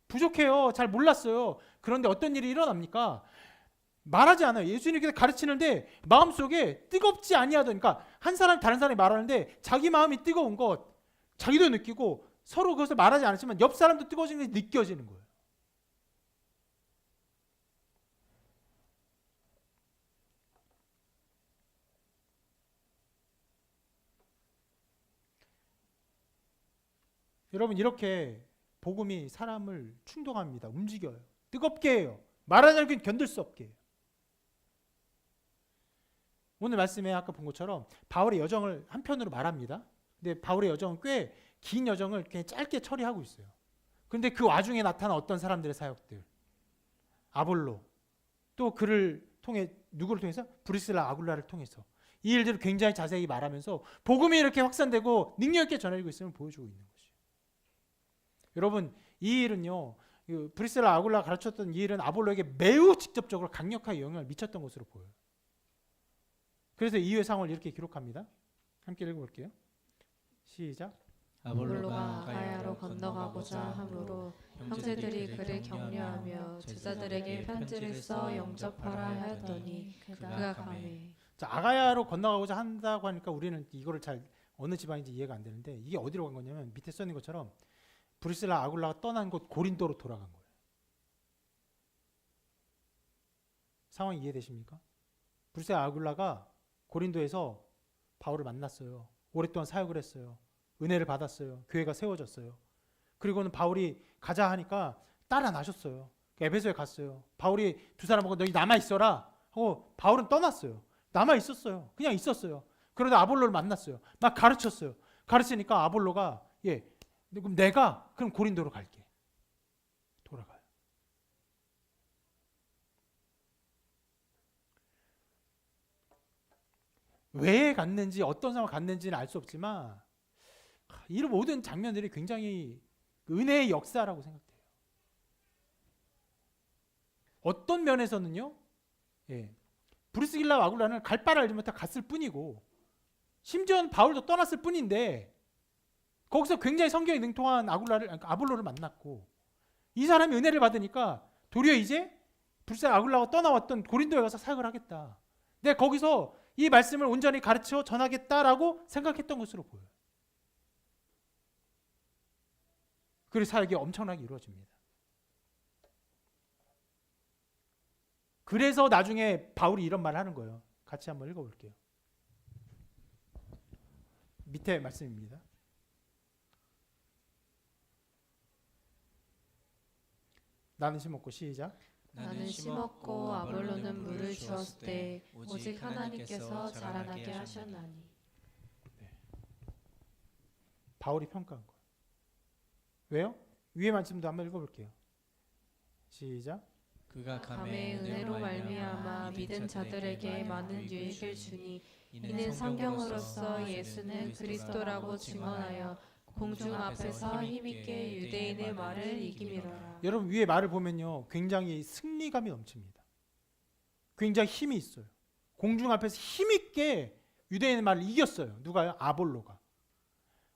부족해요. 잘 몰랐어요. 그런데 어떤 일이 일어납니까? 말하지 않아요. 예수님께서 가르치는데 마음속에 뜨겁지 아니하더니까 한 사람 다른 사람이 말하는데 자기 마음이 뜨거운 것 자기도 느끼고 서로 그것을 말하지 않았지만 옆 사람도 뜨거워지는 게 느껴지는 거예요. 여러분 이렇게 복음이 사람을 충동합니다. 움직여요. 뜨겁게 해요. 말하자면 견딜 수 없게 해요. 오늘 말씀에 아까 본 것처럼 바울의 여정을 한편으로 말합니다. 근데 바울의 여정은 꽤 긴 여정을 그냥 짧게 처리하고 있어요. 그런데 그 와중에 나타난 어떤 사람들의 사역들, 아볼로, 또 그를 통해 누구를 통해서? 브리스라 아굴라를 통해서 이 일들을 굉장히 자세히 말하면서 복음이 이렇게 확산되고 능력 있게 전해지고 있음을 보여주고 있는 것이에요. 여러분 이 일은요, 브리스라 아굴라가 가르쳤던 이 일은 아볼로에게 매우 직접적으로 강력하게 영향을 미쳤던 것으로 보여요. 그래서 이후의 상황을 이렇게 기록합니다. 함께 읽어볼게요. 시작. 아볼로가 아가야로 건너가고자 하므로 형제들이 그를 격려하며 제자들에게 편지를 써 영접하라 하였더니 그가 감해. 자, 아가야로 건너가고자 한다고 하니까 우리는 이거를 잘 어느 지방인지 이해가 안 되는데 이게 어디로 간 거냐면 밑에 써 있는 것처럼 브리스라 아굴라가 떠난 곳 고린도로 돌아간 거예요. 상황이 이해되십니까? 브리스라 아굴라가 고린도에서 바울을 만났어요. 오랫동안 사역을 했어요. 은혜를 받았어요. 교회가 세워졌어요. 그리고는 바울이 가자 하니까 따라 나셨어요. 에베소에 갔어요. 바울이 두 사람하고 너희 남아 있어라 하고 바울은 떠났어요. 남아 있었어요. 그냥 있었어요. 그러다 아볼로를 만났어요. 막 가르쳤어요. 가르치니까 아볼로가 그럼 내가 그럼 고린도로 갈게. 돌아가요. 왜 갔는지 어떤 상황을 갔는지는 알 수 없지만 이 모든 장면들이 굉장히 은혜의 역사라고 생각돼요. 어떤 면에서는요, 브리스길라 아굴라는 갈 바를 알지 못해 갔을 뿐이고, 심지어는 바울도 떠났을 뿐인데, 거기서 굉장히 성경에 능통한 아볼로를 만났고, 이 사람이 은혜를 받으니까 도리어 이제 브리스길라 아굴라가 떠나왔던 고린도에 가서 사역을 하겠다. 내가 거기서 이 말씀을 온전히 가르쳐 전하겠다라고 생각했던 것으로 보여요. 그리고 사역이 엄청나게 이루어집니다. 그래서 나중에 바울이 이런 말을 하는 거예요. 같이 한번 읽어볼게요. 밑에 말씀입니다. 나는 심었고 시작. 나는 심었고 아볼로는 물을 주었을 때 오직 하나님께서 자라나게 하셨나니. 바울이 평가한 거예요. 왜요? 위에 말씀도 한번 읽어볼게요. 시작. 그가 감의 은혜로 말미암아 믿은 자들에게 많은 유익을 주니 이는 성경으로서 예수는 그리스도라고 증언하여 공중 앞에서 힘있게 유대인의 말을 이기미로라. 여러분 위에 말을 보면요, 굉장히 승리감이 넘칩니다. 굉장히 힘이 있어요. 공중 앞에서 힘있게 유대인의 말을 이겼어요. 누가요? 아볼로가.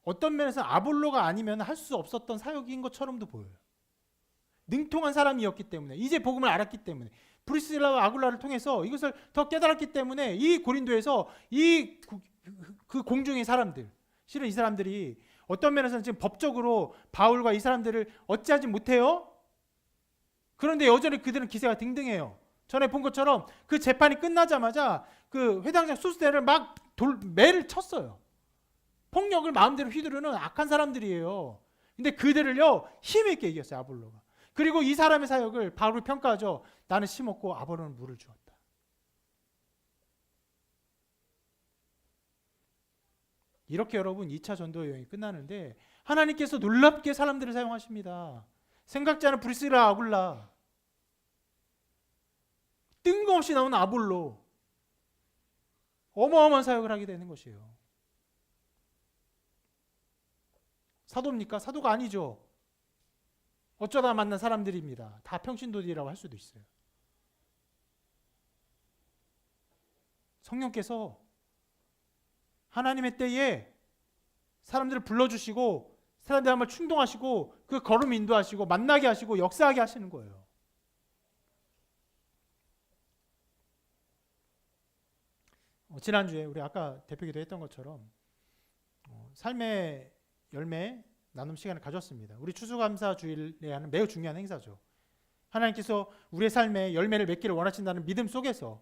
어떤 면에서 아볼로가 아니면 할 수 없었던 사역인 것처럼도 보여요. 능통한 사람이었기 때문에, 이제 복음을 알았기 때문에, 브리스길라와 아굴라를 통해서 이것을 더 깨달았기 때문에 이 고린도에서 그 공중의 사람들, 실은 이 사람들이 어떤 면에서는 지금 법적으로 바울과 이 사람들을 어찌하지 못해요. 그런데 여전히 그들은 기세가 등등해요. 전에 본 것처럼 그 재판이 끝나자마자 그 회당장 수스대를 막 매를 쳤어요. 폭력을 마음대로 휘두르는 악한 사람들이에요. 근데 그들을요 힘있게 이겼어요, 아볼로가. 그리고 이 사람의 사역을 바울이 평가하죠. 나는 심었고 아볼로는 물을 주었다. 이렇게 여러분 2차 전도 여행이 끝나는데 하나님께서 놀랍게 사람들을 사용하십니다. 생각지 않은 브리스길라 아굴라, 뜬금없이 나오는 아볼로, 어마어마한 사역을 하게 되는 것이에요. 사도입니까? 사도가 아니죠. 어쩌다 만난 사람들입니다. 다 평신도들이라고 할 수도 있어요. 성령께서 하나님의 때에 사람들을 불러주시고 사람들 한번 충동하시고 그 걸음 인도하시고 만나게 하시고 역사하게 하시는 거예요. 지난주에 우리 아까 대표기도 했던 것처럼 삶의 열매 나눔 시간을 가졌습니다. 우리 추수감사 주일에 하는 매우 중요한 행사죠. 하나님께서 우리의 삶에 열매를 맺기를 원하신다는 믿음 속에서,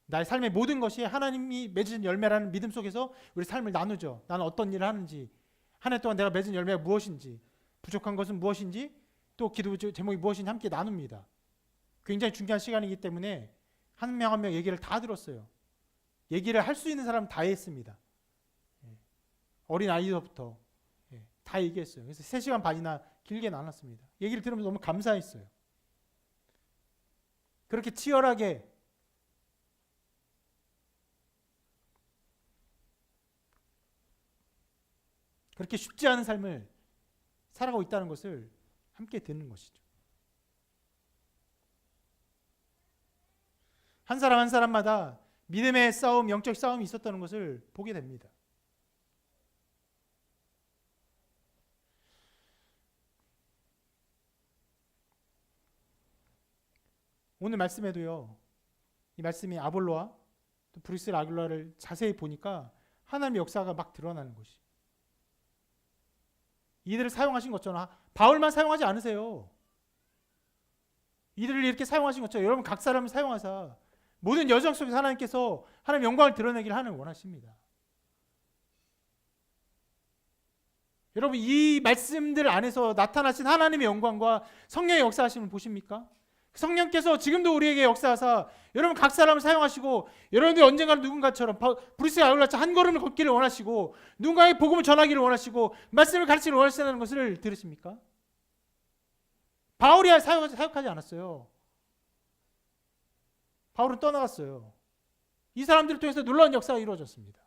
나의 삶의 모든 것이 하나님이 맺은 열매라는 믿음 속에서 우리 삶을 나누죠. 나는 어떤 일을 하는지, 한 해 동안 내가 맺은 열매가 무엇인지, 부족한 것은 무엇인지 또 기도 제목이 무엇인지 함께 나눕니다. 굉장히 중요한 시간이기 때문에 한 명 한 명 얘기를 다 들었어요. 얘기를 할 수 있는 사람 다 했습니다. 어린 아이부터 다 얘기했어요. 그래서 3시간 반이나 길게 나눴습니다. 얘기를 들으면서 너무 감사했어요. 그렇게 치열하게 그렇게 쉽지 않은 삶을 살아가고 있다는 것을 함께 듣는 것이죠. 한 사람 한 사람마다 믿음의 싸움, 영적 싸움이 있었다는 것을 보게 됩니다. 오늘 말씀에도요, 이 말씀이 아볼로와 또 브리스라 아굴라를 자세히 보니까 하나님의 역사가 막 드러나는 것이. 이들을 사용하신 것처럼 바울만 사용하지 않으세요. 이들을 이렇게 사용하신 것처럼 여러분 각 사람을 사용하사 모든 여정 속에서 하나님께서 하나님의 영광을 드러내기를 하나님 원하십니다. 여러분 이 말씀들 안에서 나타나신 하나님의 영광과 성령의 역사하심을 보십니까? 성령께서 지금도 우리에게 역사하사 여러분 각 사람을 사용하시고 여러분들이 언젠가는 누군가처럼 브리스라 아굴라처럼 한 걸음을 걷기를 원하시고 누군가에게 복음을 전하기를 원하시고 말씀을 가르치기를 원하시다는 것을 들으십니까? 바울이 사역하지 않았어요. 바울은 떠나갔어요. 이 사람들을 통해서 놀라운 역사가 이루어졌습니다.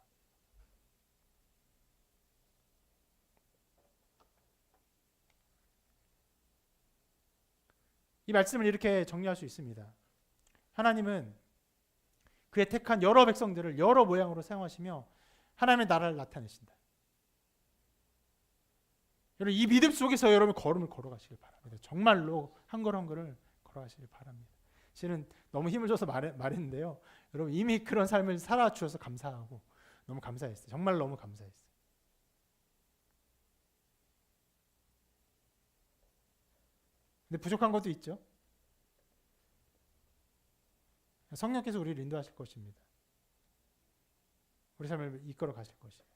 이 말씀을 이렇게 정리할 수 있습니다. 하나님은 그의 택한 여러 백성들을 여러 모양으로 사용하시며 하나님의 나라를 나타내신다. 여러분 이 믿음 속에서 여러분 걸음을 걸어가시길 바랍니다. 정말로 한 걸음 한 걸음을 걸어가시길 바랍니다. 저는 너무 힘을 줘서 말했는데요. 여러분 이미 그런 삶을 살아주셔서 감사하고 너무 감사했어요. 정말 너무 감사했어요. 근데 부족한 것도 있죠. 성령께서 우리를 인도하실 것입니다. 우리 삶을 이끌어 가실 것입니다.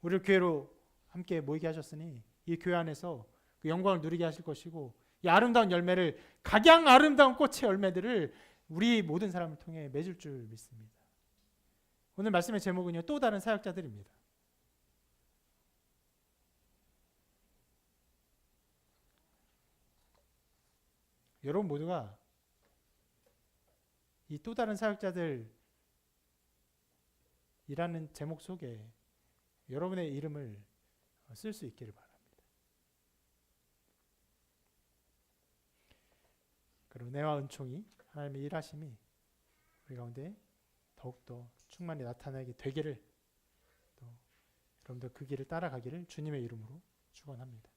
우리를 교회로 함께 모이게 하셨으니 이 교회 안에서 그 영광을 누리게 하실 것이고 이 아름다운 열매를 각양 아름다운 꽃의 열매들을 우리 모든 사람을 통해 맺을 줄 믿습니다. 오늘 말씀의 제목은요. 또 다른 사역자들입니다. 여러분 모두가 이 또 다른 사역자들이라는 제목 속에 여러분의 이름을 쓸 수 있기를 바랍니다. 그리고 은혜와 은총이 하나님의 일하심이 우리 가운데 더욱더 충만히 나타나게 되기를 또 여러분들 그 길을 따라가기를 주님의 이름으로 축원합니다.